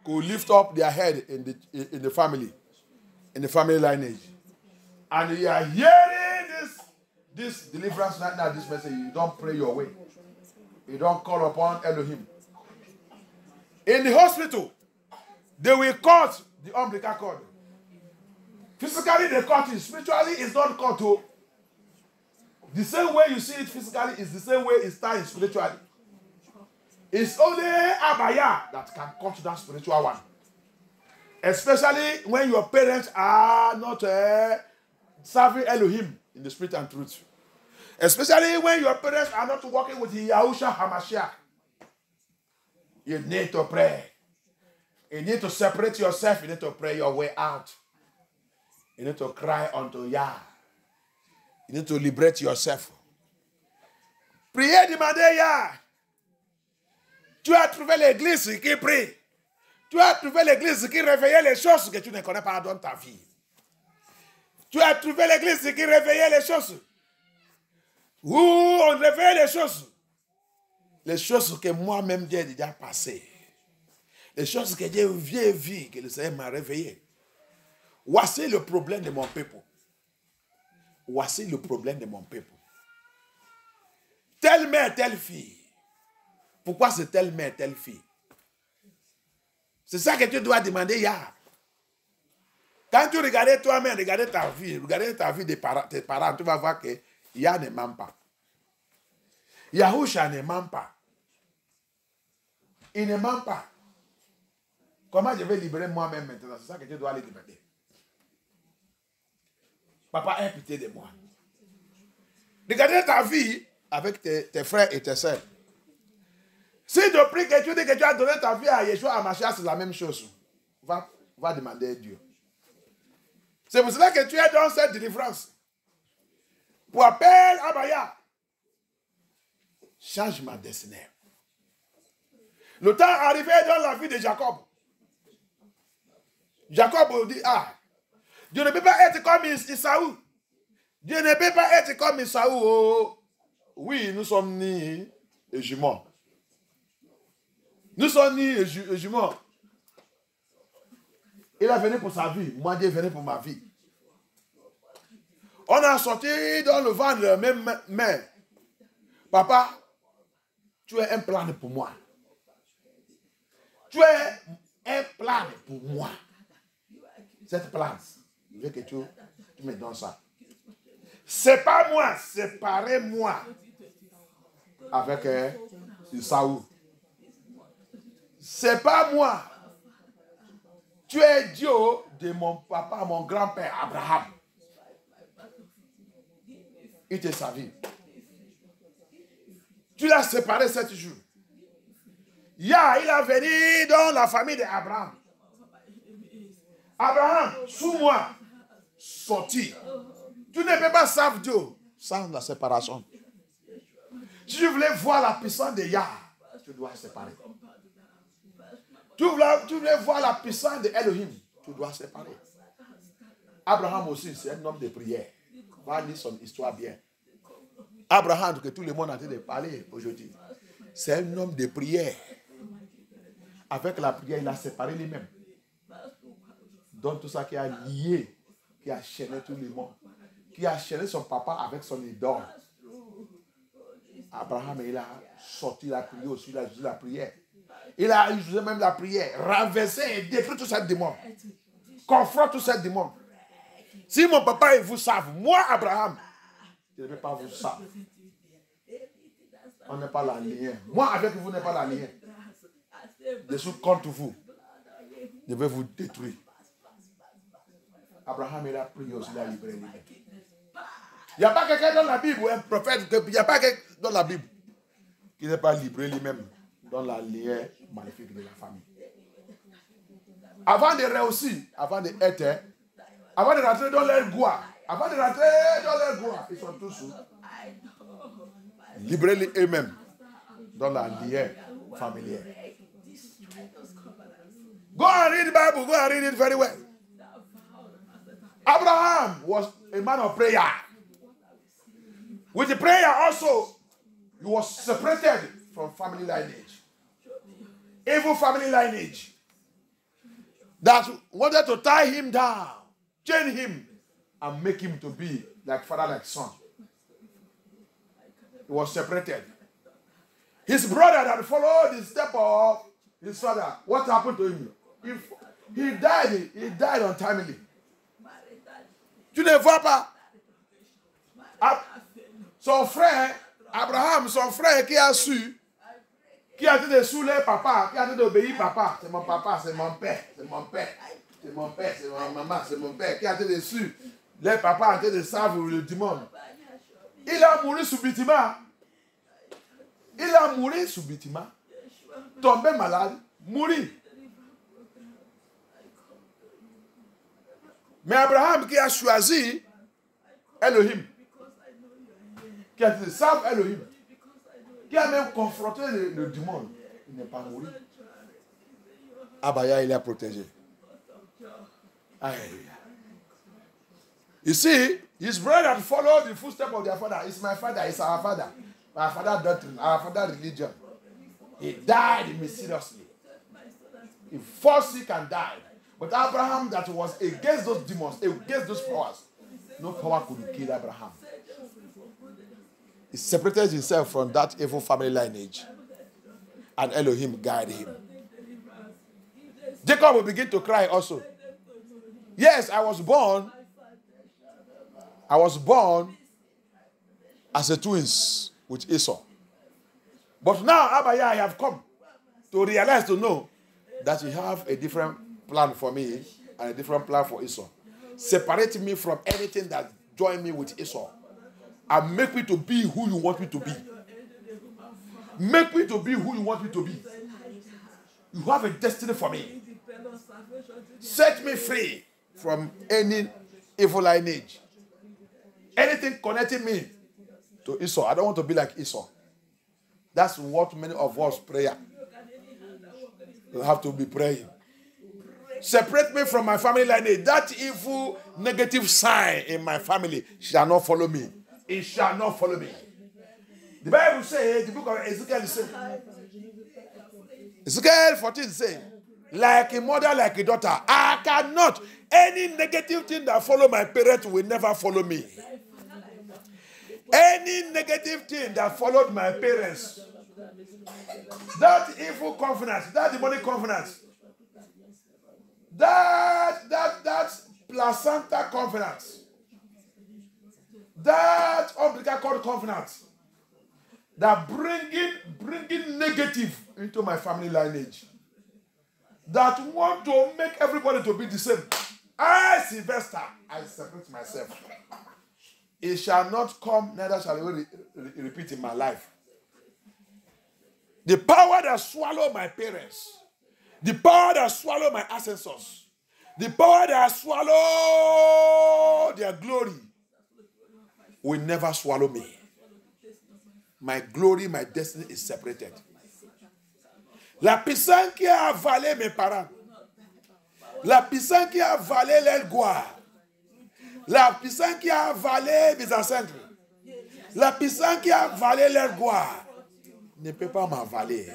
could lift up their head in the family lineage. And you are hearing this deliverance right now, this message. You don't pray your way. You don't call upon Elohim. In the hospital, they will cut the umbilical cord. Physically, they cut it. Spiritually, it's not cut. The same way you see it physically is the same way it's tied spiritually. It's only Abaya that can cut that spiritual one. Especially when your parents are not serving Elohim in the spirit and truth. Especially when your parents are not working with Yahushua HaMashiach. You need to pray. You need to separate yourself. You need to pray your way out. You need to cry unto Yah. You need to liberate yourself. Priez, demandez Yah. Tu as trouvé l'église qui prie. Tu as trouvé l'église qui réveillait les choses que tu ne connais pas dans ta vie. Tu as trouvé l'église qui réveillait les choses. Où on réveille les choses. Les choses que moi-même j'ai déjà passées. Les choses que j'ai vues, que le Seigneur m'a réveillées. Voici le problème de mon peuple. Voici le problème de mon peuple. Telle mère, telle fille. Pourquoi c'est telle mère, telle fille? C'est ça que tu dois demander, Yah. Quand tu regardes toi-même, regarde ta vie de tes parents, tu vas voir que Yah ne ment pas. Yahusha ne ment pas. Il ne ment pas. Comment je vais libérer moi-même maintenant? C'est ça que tu dois aller demander. Papa, aie pitié de moi. Regardez ta vie avec tes frères et tes sœurs. Si tu pries que tu dis que tu as donné ta vie à Yeshua à Mashiach, c'est la même chose. Va demander à Dieu. C'est pour cela que tu es dans cette délivrance. Pour appeler Abaya. Change ma destinée. Le temps arrivé dans la vie de Jacob. Jacob dit, Dieu ne peut pas être comme Isaou. Dieu ne peut pas être comme Isaou. Oh. Oui, nous sommes ni jumeaux. Nous sommes ni jumeaux. Il a venu pour sa vie. Moi, Dieu est venu pour ma vie. On a sorti dans le ventre de la même main. Papa, tu es un plan pour moi. Tu es un plan pour moi. Cette place, je veux que tu me donnes ça. C'est pas moi, séparez-moi avec Isaou. C'est pas moi. Tu es Dieu de mon papa, mon grand-père Abraham. Il t'a servi. Tu l'as séparé 7 jours. Il a venu dans la famille d'Abraham. Abraham, sous moi, sorti. Tu ne peux pas servir Dieu sans la séparation. Si tu voulais voir la puissance de Yah, tu dois séparer. Tu voulais voir la puissance de Elohim, tu dois séparer. Abraham aussi, c'est un homme de prière. Va lire son histoire bien. Abraham, que tout le monde a en train de parler aujourd'hui, c'est un homme de prière. Avec la prière, il a séparé lui-même. Donc tout ça qui a lié, qui a chaîné tout le monde, qui a chaîné son papa avec son idole. Abraham, il a sorti la prière aussi, il a utilisé la prière. Il a utilisé même la prière, renversé et détruit tous ces démons. Confronte tous ces démons. Si mon papa et vous savent, moi, Abraham, je ne vais pas vous savoir. On n'est pas la ligne. Moi, avec vous, n'est pas la ligne. Je suis contre vous. Je vais vous détruire. Abraham, il a prié aussi, il a libéré lui-même. Il n'y a pas quelqu'un dans la Bible, un prophète, il n'y a pas quelqu'un dans la Bible qui n'est pas livré lui-même dans la lignée maléfique de la famille. Avant de réussir, avant d'être, avant de rentrer dans leur gloire, ils sont tous livrés eux-mêmes dans la lignée familière. Go and read the Bible, go and read it very well. Abraham was a man of prayer. With the prayer also, he was separated from family lineage. Evil family lineage that wanted to tie him down, chain him, and make him to be like father, like son. He was separated. His brother that followed the step of his father, what happened to him? He died untimely. Tu ne vois pas? Son frère, Abraham, son frère qui a su, qui a été de saouler papa, qui a été d'obéir papa, c'est mon papa, c'est mon père, c'est mon père, c'est mon père, c'est ma maman, c'est mon père, qui a été dessus, les papas ont été de savre le dimanche. Il a mouru subitement. Tombé malade, mouru. Mais Abraham qui a choisi Elohim, qui a dit salve Elohim, qui a même confronté le démon, il n'est pas mort. Abaya, il est protégé. Alléluia. You see, his brother followed the footsteps of their father. It's my father, it's our father. Our father doctrine, our father religion. He died mysteriously. He fell sick and died. But Abraham that was against those demons, against those powers, no power could kill Abraham. He separated himself from that evil family lineage. And Elohim guided him. Jacob will begin to cry also. Yes, I was born as a twins with Esau. But now, Abaya, I have come to realize, to know that you have a different plan for me and a different plan for Esau. Separate me from anything that join me with Esau and make me to be who you want me to be. Make me to be who you want me to be. You have a destiny for me. Set me free from any evil lineage. Anything connecting me to Esau. I don't want to be like Esau. That's what many of us pray. You have to be praying. Separate me from my family lineage. That evil negative sign in my family shall not follow me. It shall not follow me. The Bible says, the book of Ezekiel says, Ezekiel 14 says, like a mother, like a daughter, I cannot. Any negative thing that follow my parents will never follow me. Any negative thing that followed my parents, that evil confidence, that demonic confidence, that placenta confidence, that umbilical cord confidence, that bringing negative into my family lineage, that want to make everybody to be the same. I, Sylvester, I separate myself. It shall not come, neither shall it repeat in my life. The power that swallowed my parents, the power that swallowed my ancestors, the power that swallowed their glory will never swallow me. My glory, my destiny is separated. La puissance qui a avalé mes parents, la puissance qui a avalé leur gloire, la puissance qui a avalé mes ancêtres, la puissance qui a avalé leur gloire ne peut pas m'avaler.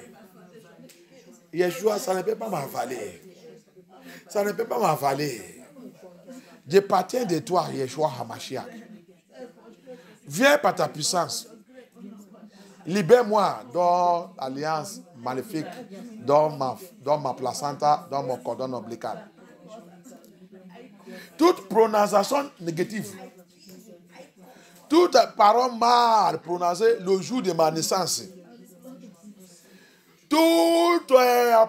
Yeshua, ça ne peut pas m'avaler. Ça ne peut pas m'avaler. Je partiens de toi, Yeshua HaMashiach. Viens par ta puissance. Libère-moi dans l'alliance maléfique, dans ma placenta, dans mon cordon ombilical. Toute prononciation négative, toute parole mal prononcée le jour de ma naissance, toute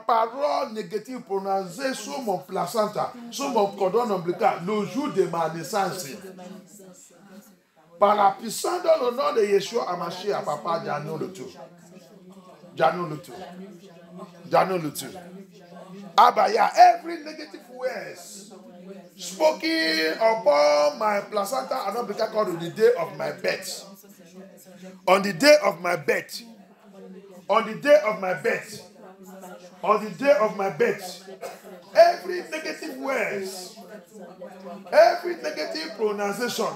parole négative prononcée sur mon placenta, sur mon cordon ombilical le jour de ma naissance, par la puissance dans le nom de Yeshua HaMashiach, Papa, j'annule le tout. J'annule le tout. J'annule le tout. Abaya, every negative words spoken upon my placenta and umbilical cord on the day of my birth. On the day of my birth. On the day of my birth. On the day of my birth. Every negative words, every negative pronunciation,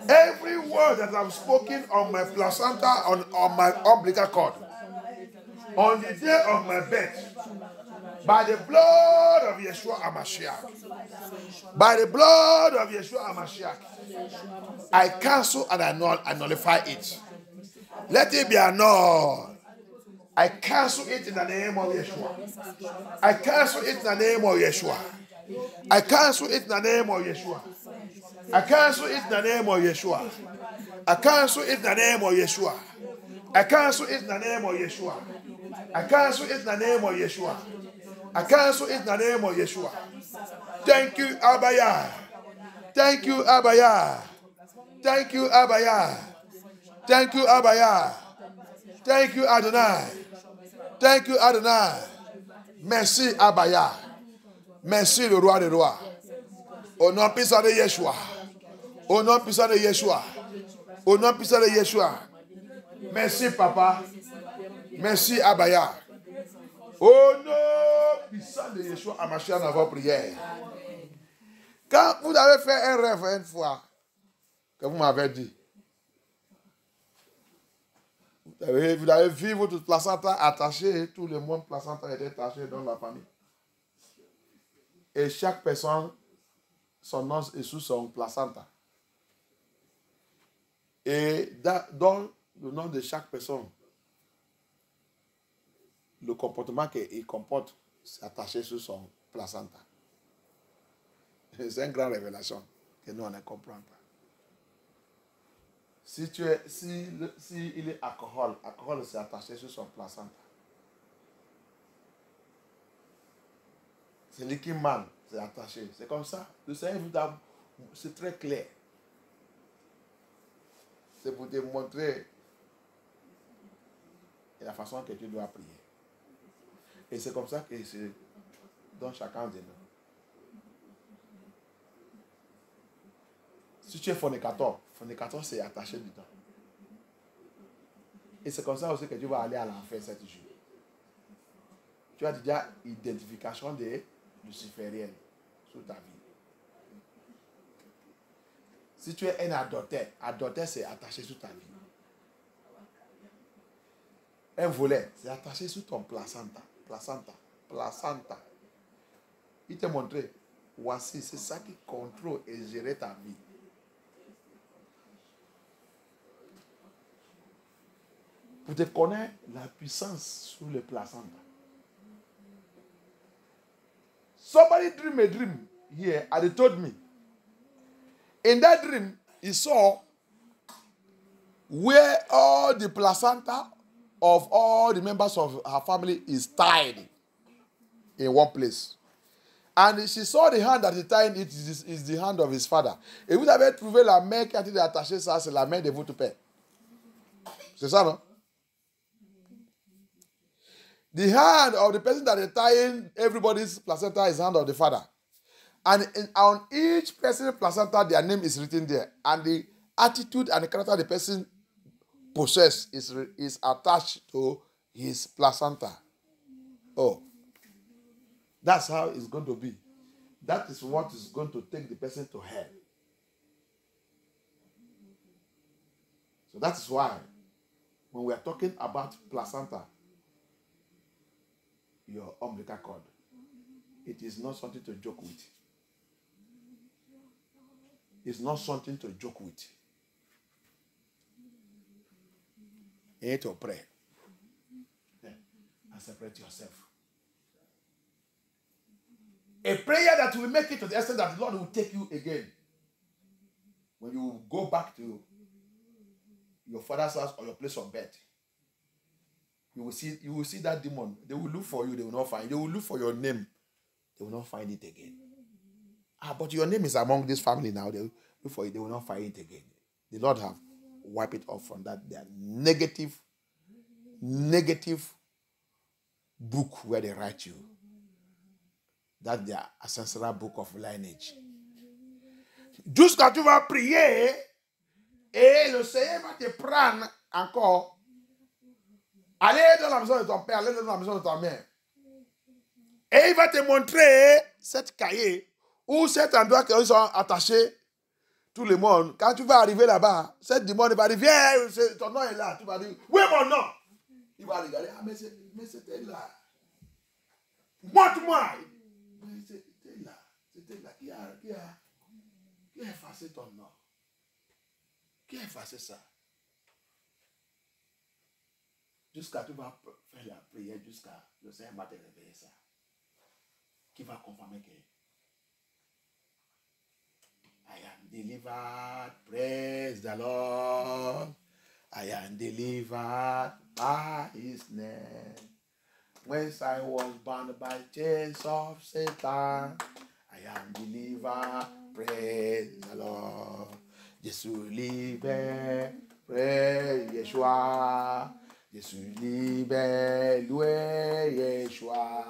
every word that I've spoken on my placenta, on my umbilical cord, on the day of my birth, by the blood of Yeshua HaMashiach, by the blood of Yeshua HaMashiach, I cancel and I nullify it. Let it be annulled. I cancel it in the name of Yeshua. I cancel it in the name of Yeshua. I cancel it in the name of Yeshua. I cancel it in the name of Yeshua. I cancel it in the name of Yeshua. I cancel it in the name of Yeshua. I cancel it in the name of Yeshua. I cancel it in the name of Yeshua. Thank you, Abaya. Thank you, Abaya. Thank you, Abaya. Thank you, Abaya. Thank you, Adonai. Thank you, Adonai. Merci, Abaya. Merci, le roi des rois. Au nom puissant de Yeshua. Au nom puissant de Yeshua. Au nom puissant de Yeshua. Merci, Papa. Merci, Abaya. Au nom puissant de Yeshua, HaMashiach, dans votre prière. Quand vous avez fait un rêve une fois, que vous m'avez dit, vous avez vu votre placenta attaché, tout le monde placenta était attaché dans la famille. Et chaque personne, son nom est sous son placenta. Et dans le nom de chaque personne, le comportement qu'il comporte, c'est attaché sur son placenta. C'est une grande révélation que nous, on ne comprend pas. Si il est alcool c'est attaché sur son placenta. C'est liquide man, c'est attaché. C'est comme ça. Le Seigneur, c'est très clair. C'est pour te montrer la façon que tu dois prier. Et c'est comme ça que c'est dans chacun de nous. Si tu es fornicateur c'est attaché du temps. Et c'est comme ça aussi que tu vas aller à l'enfer cette jour. Tu as déjà identification de luciférienne sur ta vie. Si tu es un adultère c'est attaché sur ta vie. Un volet, c'est attaché sur ton placenta. Il te montré, voici, c'est ça qui contrôle et gère ta vie. Pour te connaître la puissance sur le placenta. Somebody dream a dream here, and they told me. In that dream, he saw where all the placenta of all the members of her family is tied in one place. And she saw the hand that is tying it is the hand of his father. Et vous avez trouvé la main qui a été attachée, ça, c'est la main de votre père. C'est ça, non? The hand of the person that is tying everybody's placenta is the hand of the father. And on each person's placenta, their name is written there. And the attitude and the character of the person possessed is attached to his placenta. Oh. That's how it's going to be. That is what is going to take the person to hell. So that is why, when we are talking about placenta, your umbilical cord, it is not something to joke with. It's not something to joke with. You need to pray. And separate yourself. A prayer that will make it to the extent that the Lord will take you again. When you go back to your father's house or your place of birth, you will see that demon. They will look for you, they will not find. They will look for your name, they will not find it again. But your name is among this family now. They will look for it, they will not find it again. The Lord have wiped it off from that their negative book where they write you. That's their ancestral book of lineage. Jusqu'à tu vas prier et le Seigneur va te prendre encore. Allez dans la maison de ton père, allez dans la maison de ta mère. Et il va te montrer cette cahier ou cet endroit qu'ils sont attachés. Tout le monde, quand tu vas arriver là-bas, cette démon va dire, viens, ton nom est là. Tu vas dire, où est mon nom? Il va regarder, ah, mais c'était là. Montre-moi. Mais c'était là. Qui a effacé ton nom? Qui a effacé ça? Jusqu'à tu vas faire la prière, jusqu'à le Seigneur va te réveiller ça. Qui va confirmer que I am delivered, praise the Lord. I am delivered by his name. Once I was bound by chains of Satan, I am delivered, praise the Lord. Jésus libère, praise Yeshua. Jésus libère, loué Yeshua.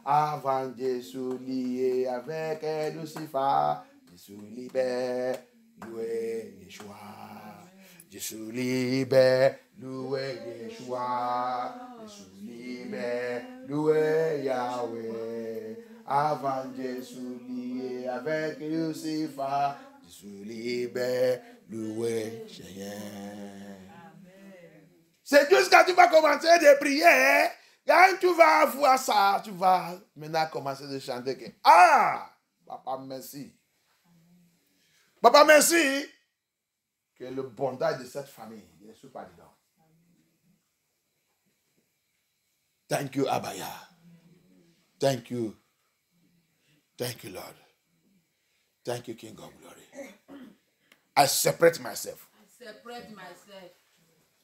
Avant Jésus lié avec Lucifer. Jésus libère, loué Yeshua. Jésus libère, loué Yeshua. Jésus libère, loué Yahweh. Avant Jésus lié avec Lucifer. Jésus libère, loué Seigneur. C'est jusqu'à tu vas commencer de prier. Quand tu vas voir ça, tu vas maintenant commencer de chanter que Papa merci. Papa, merci que le bondage de cette famille ne soit pas dedans. Thank you, Abaya. Thank you. Thank you, Lord. Thank you, King of Glory. I separate myself.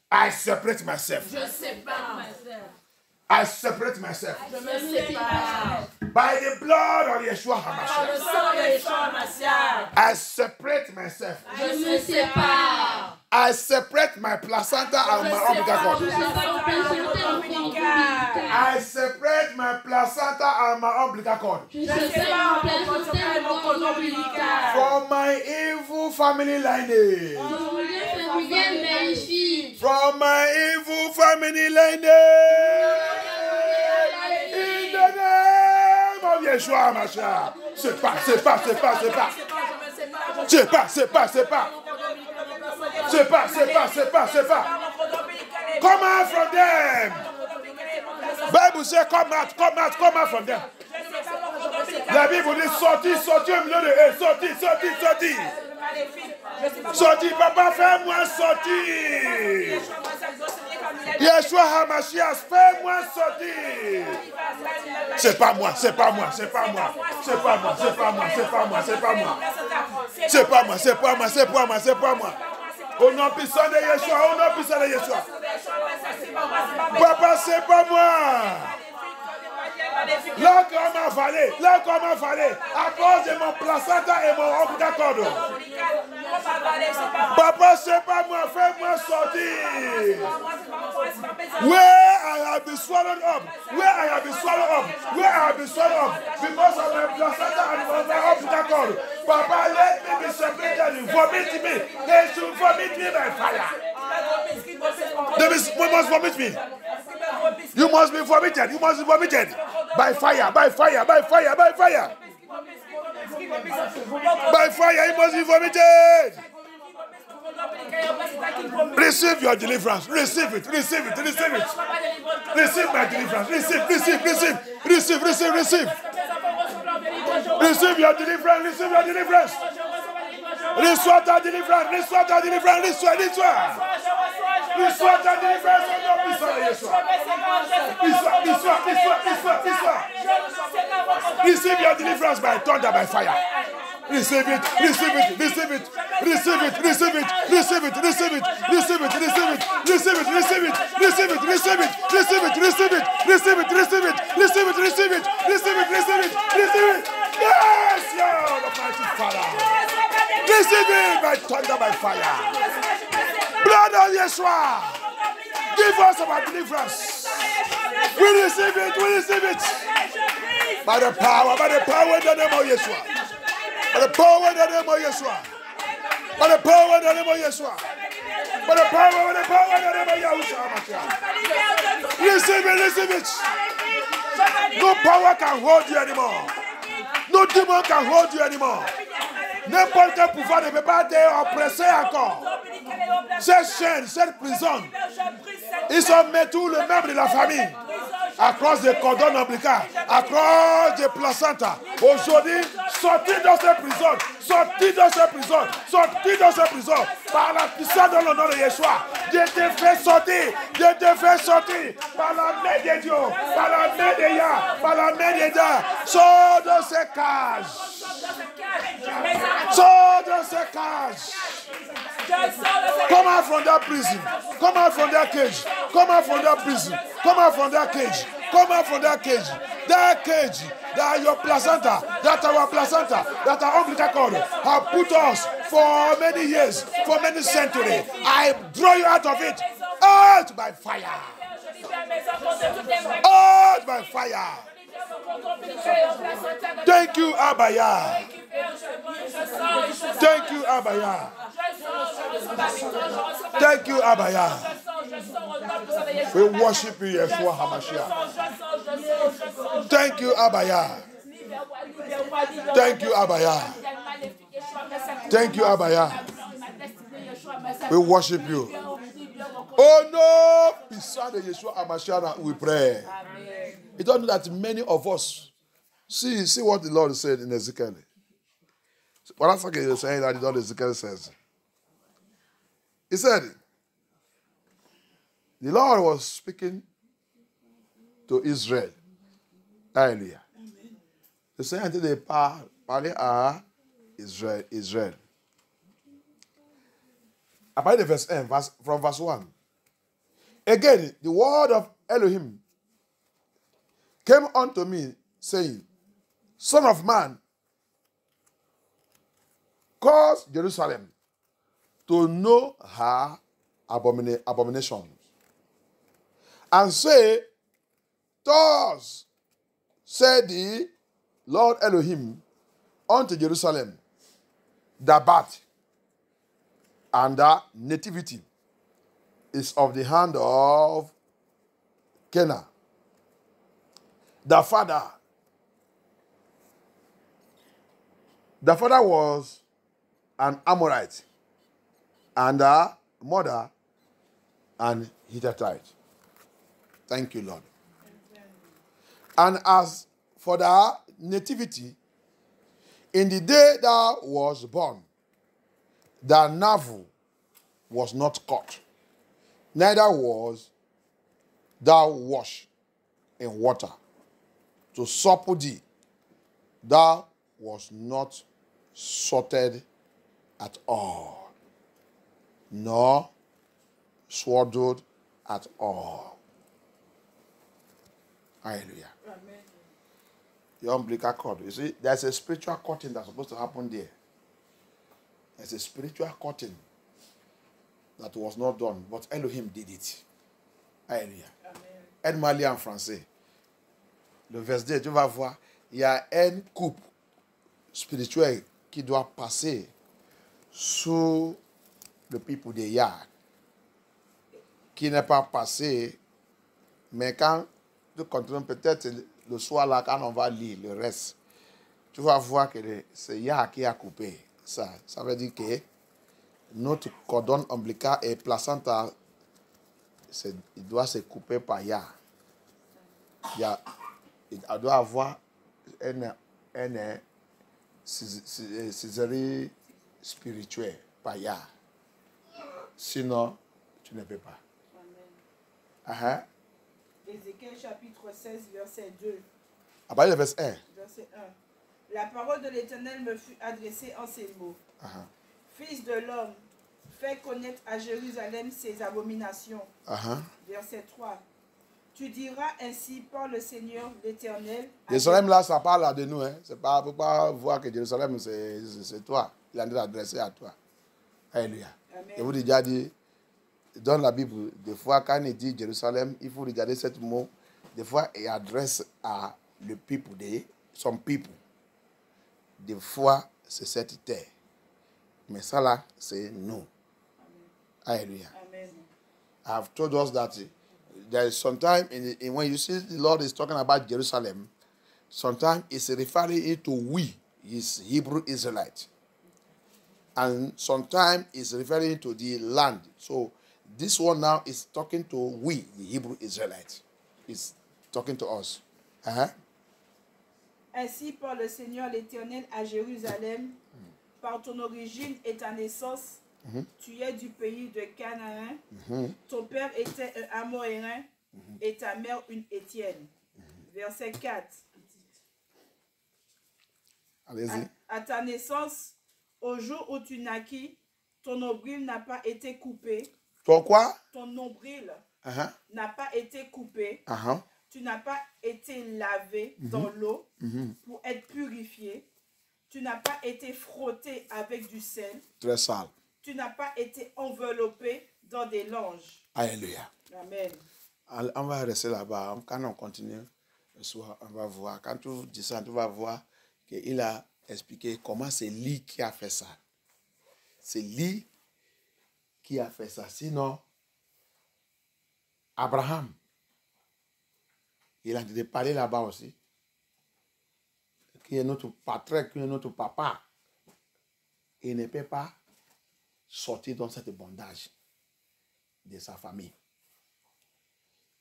I separate myself. Je sépare myself. I separate myself. Je me sépare. By the blood of Yeshua Par le sang de Yeshua HaMashiach. I separate myself. Je me sépare. I separate my placenta and my umbilical cord. I separate my placenta and my umbilical cord from my evil family lineage. From my evil family lineage. In the name of Yeshua Mashiach. C'est pas. Come out from them. Bible says, come out from them. La Bible dit, sorti au milieu de eux. Sorti, papa, fais-moi sortir. Yeshua HaMashiach, fais-moi sortir. C'est pas moi. Au nom puissant de Yeshua, Papa, c'est pas moi. Là qu'on m'a avalé, à cause de mon placenta et mon umbilical cord. Papa, c'est pas moi, fais-moi sortir. Where I have been swallowed up, because of my placenta and my umbilical cord. Papa, let me be separated. Vomit me. They should vomit me by fire. We must vomit me. You must be vomited. By fire. By fire, you must be vomited. Receive your deliverance. Receive it. Receive my deliverance. Receive. Receive your deliverance. Reçois ta délivrance. Reçois ta délivrance au nom puissant de Yeshua. Receive your deliverance by thunder, by fire. Receive it. Yes, Lord, Almighty Father. Receive it by thunder, by fire. Blood of Yeshua. Give us our deliverance. We receive it. By the power in the name of Yeshua. By the power in the name of Yeshua. Receive it. No power can hold you anymore. No demon can hold you anymore. N'importe quel pouvoir ne peut pas t'oppresser encore. Cette chaîne, cette prison, ils sont mis tous les membres de la famille. À cause des cordons ombilicaux, à cause des placentas. Aujourd'hui, sortez dans cette prison. Par la puissance de l'honneur de Yeshua. Je te fais sortir. Par la main de Dieu. Par la main de Yah. Par la main de Yah. Sors de ces cages. Come out from that prison. Come out from that cage. That cage that your placenta, that our placenta, that our umbilical cord have put us for many years, for many centuries. I draw you out of it. Out by fire. Thank you, Abaya. We worship you, Yeshua HaMashiach. Thank you, Abaya. We worship you. Oh no, beside Yeshua HaMashiach, we pray. You don't know that many of us see what the Lord said in Ezekiel. What I'm saying that the Lord Ezekiel says. He said, the Lord was speaking to Israel earlier. The same until they parlaient à Israel. À partir de verse 1, from verse 1. Again, the word of Elohim came unto me, saying, Son of man, cause Jerusalem to know her abominations. And say, thus said the Lord Elohim unto Jerusalem, the birth and the nativity is of the hand of Canaan. The father was an Amorite, and the mother an Hittite. Thank you, Lord. And as for the nativity, in the day thou was born, the navel was not cut, neither was thou washed in water to supple thee. Thou was not sorted at all, nor swaddled at all. Hallelujah. Amen. Your umbilical cord. You see, there's a spiritual cutting that's supposed to happen there. There's a spiritual cutting that was not done, but Elohim did it. Hallelujah. Aide Mali en français. Le verset 2, tu vas voir, il y a une coupe spirituelle qui doit passer sous le peuple de Yah, qui n'est pas passé, mais quand tu continues, peut-être le soir là, quand on va lire le reste, tu vas voir que c'est Yah qui a coupé ça. Ça veut dire que notre cordon ombilical et placenta, il doit se couper par Yah. Il doit avoir une césarée spirituelle par Yah. Sinon, tu ne peux pas. Amen. Ézéchiel chapitre 16, verset 2. À partir du verset 1. Verset 1. La parole de l'Éternel me fut adressée en ces mots. Fils de l'homme, fais connaître à Jérusalem ses abominations. Verset 3. Tu diras ainsi par le Seigneur l'Éternel. Jérusalem, là, ça parle de nous. Hein. C'est pas, faut pas voir que Jérusalem, c'est toi. Il est adressé à toi. Alléluia. Je vous ai déjà dit, dans la Bible, des fois, quand il dit Jérusalem, il faut regarder ce mot. Des fois, il adresse à le peuple, son peuple. Des fois, c'est cette terre. Mais ça là, c'est nous. Alléluia. I have told us that there is sometimes, when you see the Lord is talking about Jerusalem, sometimes it's referring to we, his Hebrew Israelites. And sometimes it's referring to the land. So this one now is talking to we, the Hebrew Israelites. It's talking to us. Ainsi par le Seigneur l'Éternel à Jérusalem, par ton origine et ta naissance, tu es du pays de Canaan. Ton père était un Amoréen et ta mère une Étienne. Verset 4. Allez-y. À ta naissance, au jour où tu naquis, ton nombril n'a pas été coupé. Ton quoi? Ton nombril n'a pas été coupé. Tu n'as pas été lavé dans l'eau pour être purifié. Tu n'as pas été frotté avec du sel. Très sale. Tu n'as pas été enveloppé dans des langes. Alléluia. Amen. On va rester là-bas. Quand on continue le soir, on va voir. Quand tu dis ça, tu vas voir qu'il a expliqué comment c'est lui qui a fait ça. C'est lui qui a fait ça. Sinon, Abraham, il a dû parler là-bas aussi. Qui est notre patron, qui est notre papa. Il ne peut pas sortir dans cette bondage de sa famille.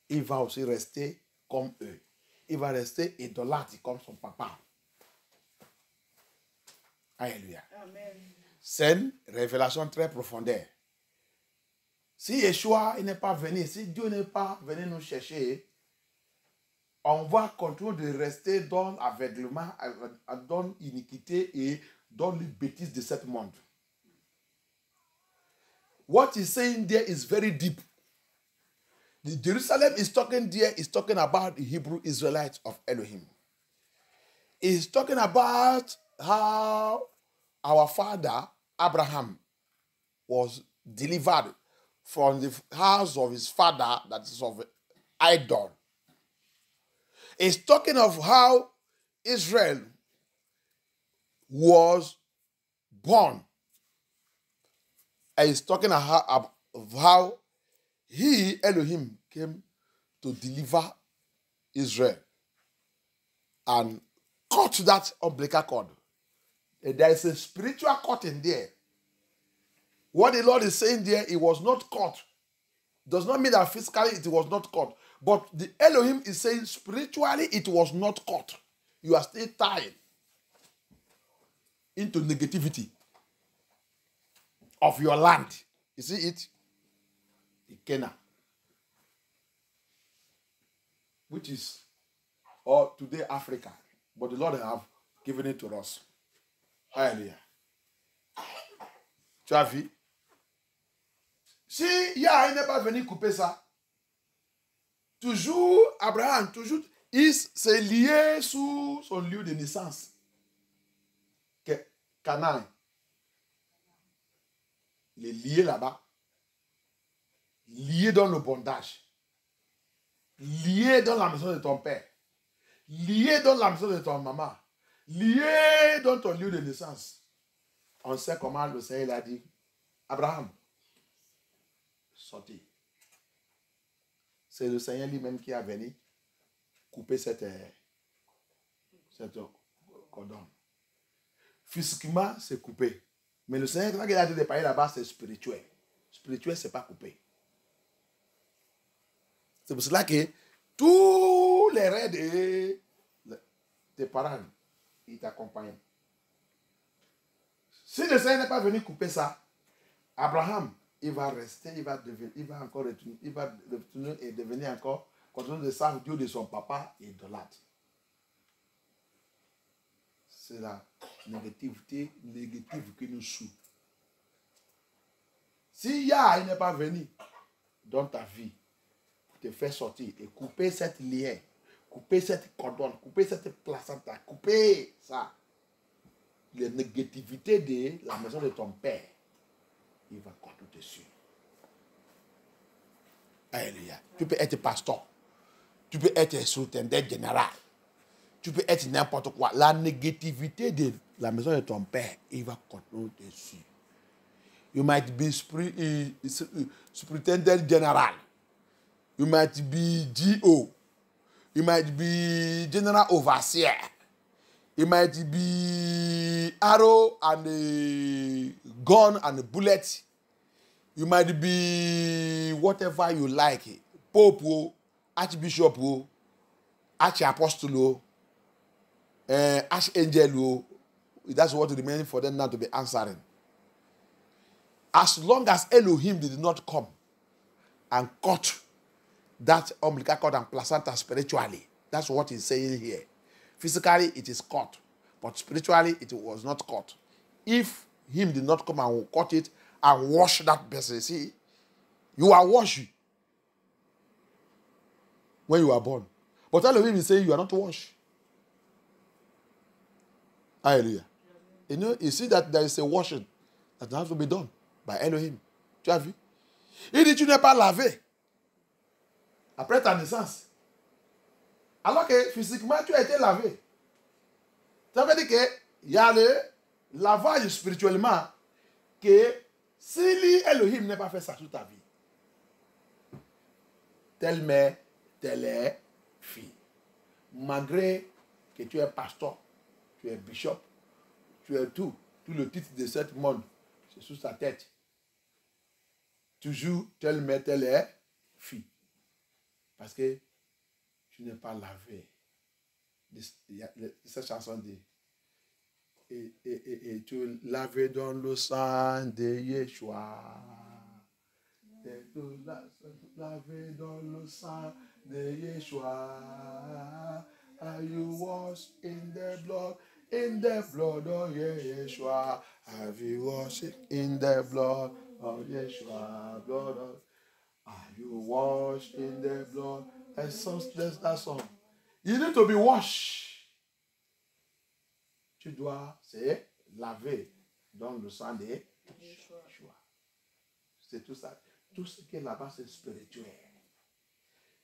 Il va aussi rester comme eux. Il va rester idolâtre comme son papa. Alléluia. Amen. C'est une révélation très profonde. Si Yeshua n'est pas venu, si Dieu n'est pas venu nous chercher, on va continuer de rester dans l'aveuglement, dans l'iniquité et dans les bêtises de ce monde. What he's saying there is very deep. The Jerusalem is talking there, is talking about the Hebrew Israelites of Elohim. He's talking about how our father, Abraham, was delivered from the house of his father, that is of idol. It's talking of how Israel was born. And it's talking of how he, Elohim, came to deliver Israel and cut that umbilical cord. There is a spiritual cut in there. What the Lord is saying there, it was not cut. Does not mean that physically it was not cut. But the Elohim is saying spiritually it was not cut. You are still tied into negativity of your land. You see it? The Canaan. Which is, or today, Africa. But the Lord have given it to us. Hallelujah. Tu as vu? Si Yah n'est pas venu couper ça, toujours, Abraham, toujours, il s'est lié sous son lieu de naissance. Canaan. Il est lié là-bas. Lié dans le bondage. Lié dans la maison de ton père. Lié dans la maison de ton maman. Lié dans ton lieu de naissance. On sait comment le Seigneur a dit. Abraham, sortez. C'est le Seigneur lui-même qui a venu couper cette cordon. Physiquement, c'est coupé. Mais le Seigneur, quand il a dit de parler là-bas, c'est spirituel. Spirituel, c'est pas coupé. C'est pour cela que tous les rêves de tes parents, ils t'accompagnent. Si le Seigneur n'est pas venu couper ça, Abraham, il va rester, il va encore retourner, il va retourner et devenir encore, continuer de servir Dieu de son papa et idolâtre. C'est la négativité négative qui nous suit. Si Yah n'est pas venu dans ta vie, te faire sortir et couper cette lien, couper cette cordon, couper cette placenta, couper ça, les négativités de la maison de ton père, il va compter dessus. Alléluia. Tu peux être pasteur, tu peux être surintendant général, tu peux être n'importe quoi. La négativité de la maison de ton père, il va compter dessus. You might be superintendent general. You might be GO. You might be general overseer. You might be arrow and a gun and a bullet. You might be whatever you like. Pope, Archbishop, Archapostle, Archangel. That's what remains for them now to be answering. As long as Elohim did not come and cut that umbilical cord and placenta spiritually, that's what he's saying here. Physically, it is cut, but spiritually, it was not cut. If him did not come and cut it and wash that person, see, you are washed when you are born. But Elohim is saying you are not washed. Hallelujah. You see that there is a washing that has to be done by Elohim. Tu as vu? Il dit tu n'es pas lavé après ta naissance. Alors que physiquement tu as été lavé. Ça veut dire qu'il y a le lavage spirituellement que si Elohim n'a pas fait ça toute ta vie, telle mère, telle est fille. Malgré que tu es pasteur, tu es bishop, tu es tout le titre de ce monde, c'est sous sa tête. Toujours telle mère, telle est fille. Parce que tu n'es pas lavé. Cette chanson dit et tu es lavé dans le sang de Yeshua. Et tu es lavé dans le sang de Yeshua. Are you washed in the blood of Yeshua? Have you washed in the blood of Yeshua? Are you washed in the blood? That's that song. You need to be washed. Tu dois se laver dans le sang de Yeshua. C'est tout ça. Tout ce qui est là-bas, c'est spirituel.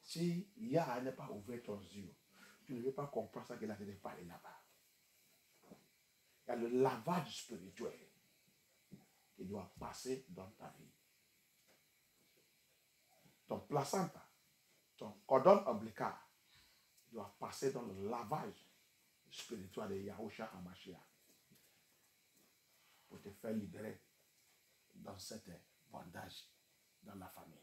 Si Yah n'est pas ouvert ton yeux, tu ne veux pas comprendre ça qu'il a été parlé là-bas. Il y a le lavage spirituel qui doit passer dans ta vie. Ton placenta, ton cordon ombilical doit passer dans le lavage spirituel de Yahushua HaMashiach pour te faire libérer dans cette bondage dans la famille.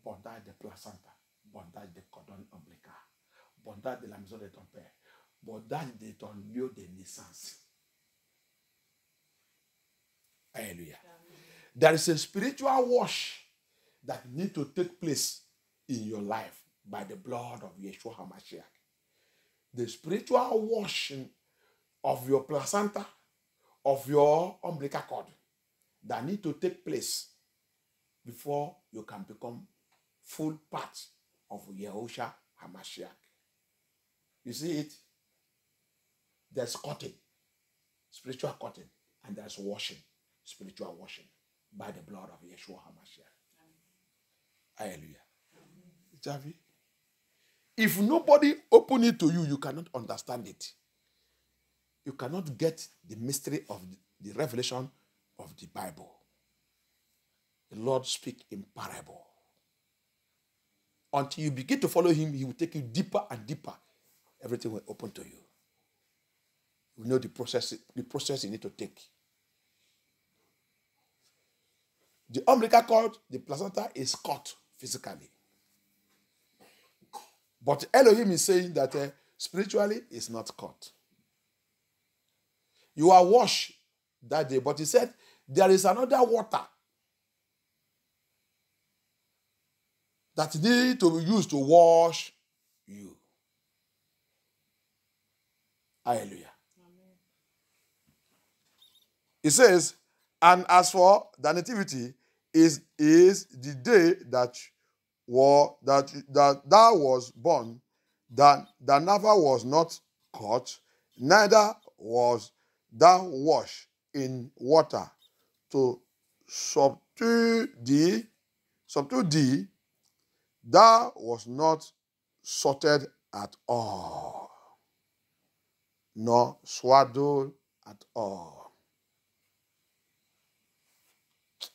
Bondage de placenta, bondage de cordon ombilical, bondage de la maison de ton père, bondage de ton lieu de naissance. Hallelujah. There is a spiritual wash that need to take place in your life by the blood of Yeshua HaMashiach. The spiritual washing of your placenta, of your umbilical cord, that need to take place before you can become full part of Yahushua HaMashiach. You see it? There's cutting, spiritual cutting, and there's washing, spiritual washing, by the blood of Yeshua HaMashiach. Hallelujah. Javi, if nobody open it to you, you cannot understand it. You cannot get the mystery of the revelation of the Bible. The Lord speaks in parable. Until you begin to follow him, he will take you deeper and deeper. Everything will open to you. You know the process you need to take. The umbilical cord, the placenta is cut physically. But Elohim is saying that spiritually it's not cut. You are washed that day, but he said there is another water that need to be used to wash you. Hallelujah. Amen. It says, and as for the nativity, is the day that thou was born, that never was not caught, neither was thou washed in water to subdue thee, thou was not sorted at all, nor swaddled at all.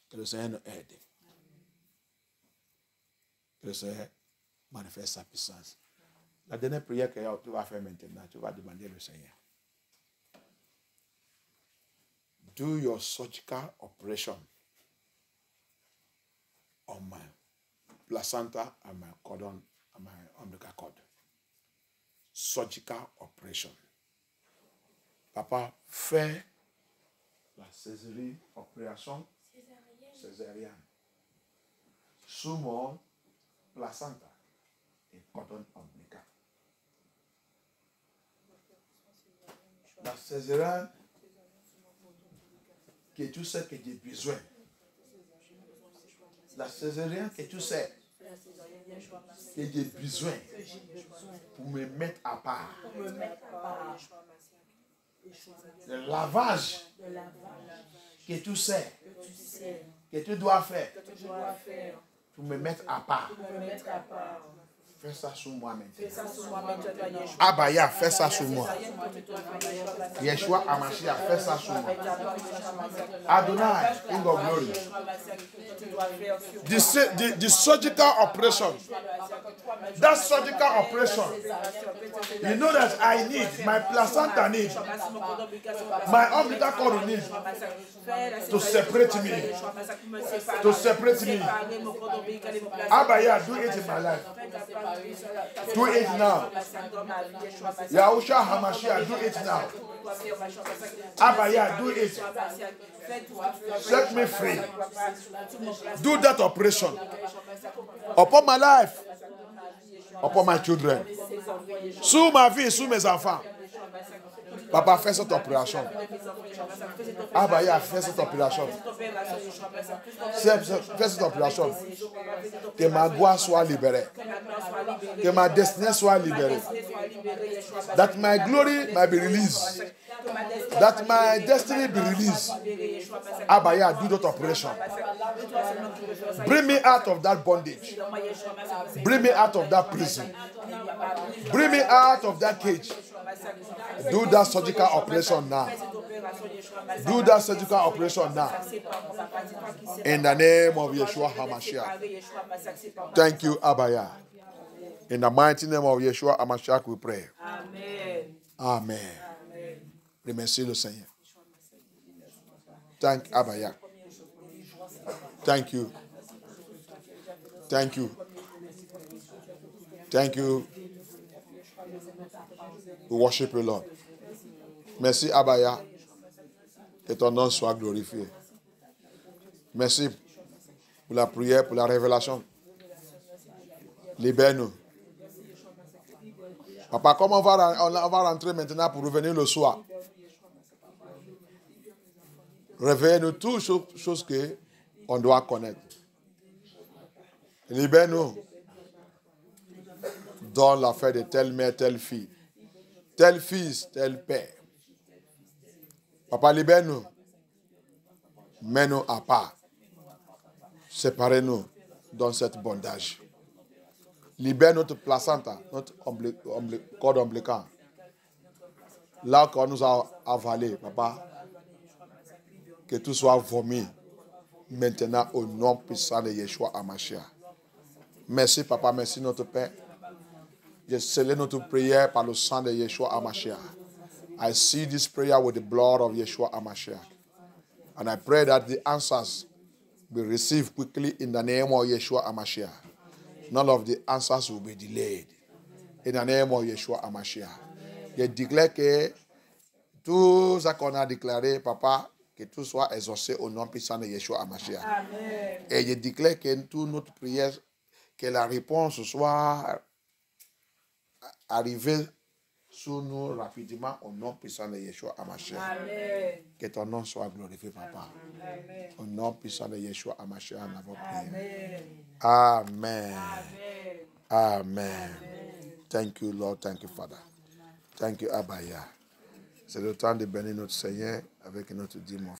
Que le Seigneur nous aide. Que le Seigneur manifeste sa puissance. La dernière prière que tu vas faire maintenant, tu vas demander au Seigneur. Do your surgical operation on my placenta and my cordon and my umbilical cord. Surgical operation. Papa, fais la césarienne, opération césarienne sous mon placenta et cordon ombilical. La césarienne que tu sais que j'ai besoin. La césarienne que tu sais que j'ai besoin pour me mettre à part. Le lavage que tu sais que tu dois faire pour me mettre à part. Fais ça sur moi maintenant. Abaya, fais ça sur moi. Yeshua HaMashiach, fais ça sur moi. Adonai, King of Glory. The surgical operation. That surgical operation. You know that I need, my placenta needs, my umbilical cord needs to separate me. To separate me. Abaya, do it in my life. Do it now. Yahushua HaMashiach, do it now. Abaya, do it. Set me free. Do that operation upon my life, upon my children, sous ma vie, sous mes enfants. Papa, fais cette opération. Abaya, fais cette opération. Fais cette opération. Que ma gloire soit libérée. Que ma destinée soit libérée. That my glory might be released. That my destiny be released. Abaya, do that operation. Bring me out of that bondage. Bring me out of that prison. Bring me out of that cage. Do that surgical operation now. Do that surgical operation now. In the name of Yeshua HaMashiach. Thank you, Abaya. In the mighty name of Yeshua HaMashiach we pray. Amen. Amen. Remercie le Seigneur. Thank Abaya. Thank you. Thank you. Thank you. We worship you, Lord. Merci, Abaya. Que ton nom soit glorifié. Merci pour la prière, pour la révélation. Libère-nous. Papa, comment on va rentrer maintenant pour revenir le soir? Réveille-nous toutes choses qu'on doit connaître. Libère-nous. Donne l'affaire de telle mère, telle fille, tel fils, tel père. Papa, libère-nous. Mets-nous à part. Séparez-nous dans cette bondage. Libère notre placenta, notre corde ombilical. Là qu'on nous a avalé, papa, que tout soit vomi. Maintenant, au nom puissant de Yeshua HaMashiach. Merci, papa, merci, notre Père. Je scelle notre prière par le sang de Yeshua HaMashiach. I see this prayer with the blood of Yeshua HaMashiach. And I pray that the answers be received quickly in the name of Yeshua HaMashiach. None of the answers will be delayed. In the name of Yeshua HaMashiach. Je déclare que tout ce qu'on a déclaré, papa, que tout soit exaucé au nom puissant de Yeshua HaMashiach. Amen. Et je déclare que toute notre prière, que la réponse soit arrivée sur nous rapidement au nom puissant de Yeshua HaMashiach. Amen. Que ton nom soit glorifié, papa. Amen. Au nom puissant de Yeshua HaMashiach, nous avons prié. Amen. Amen. Amen. Thank you, Lord. Thank you, Father. Thank you, Abaya. C'est le temps de bénir notre Seigneur avec notre dîme.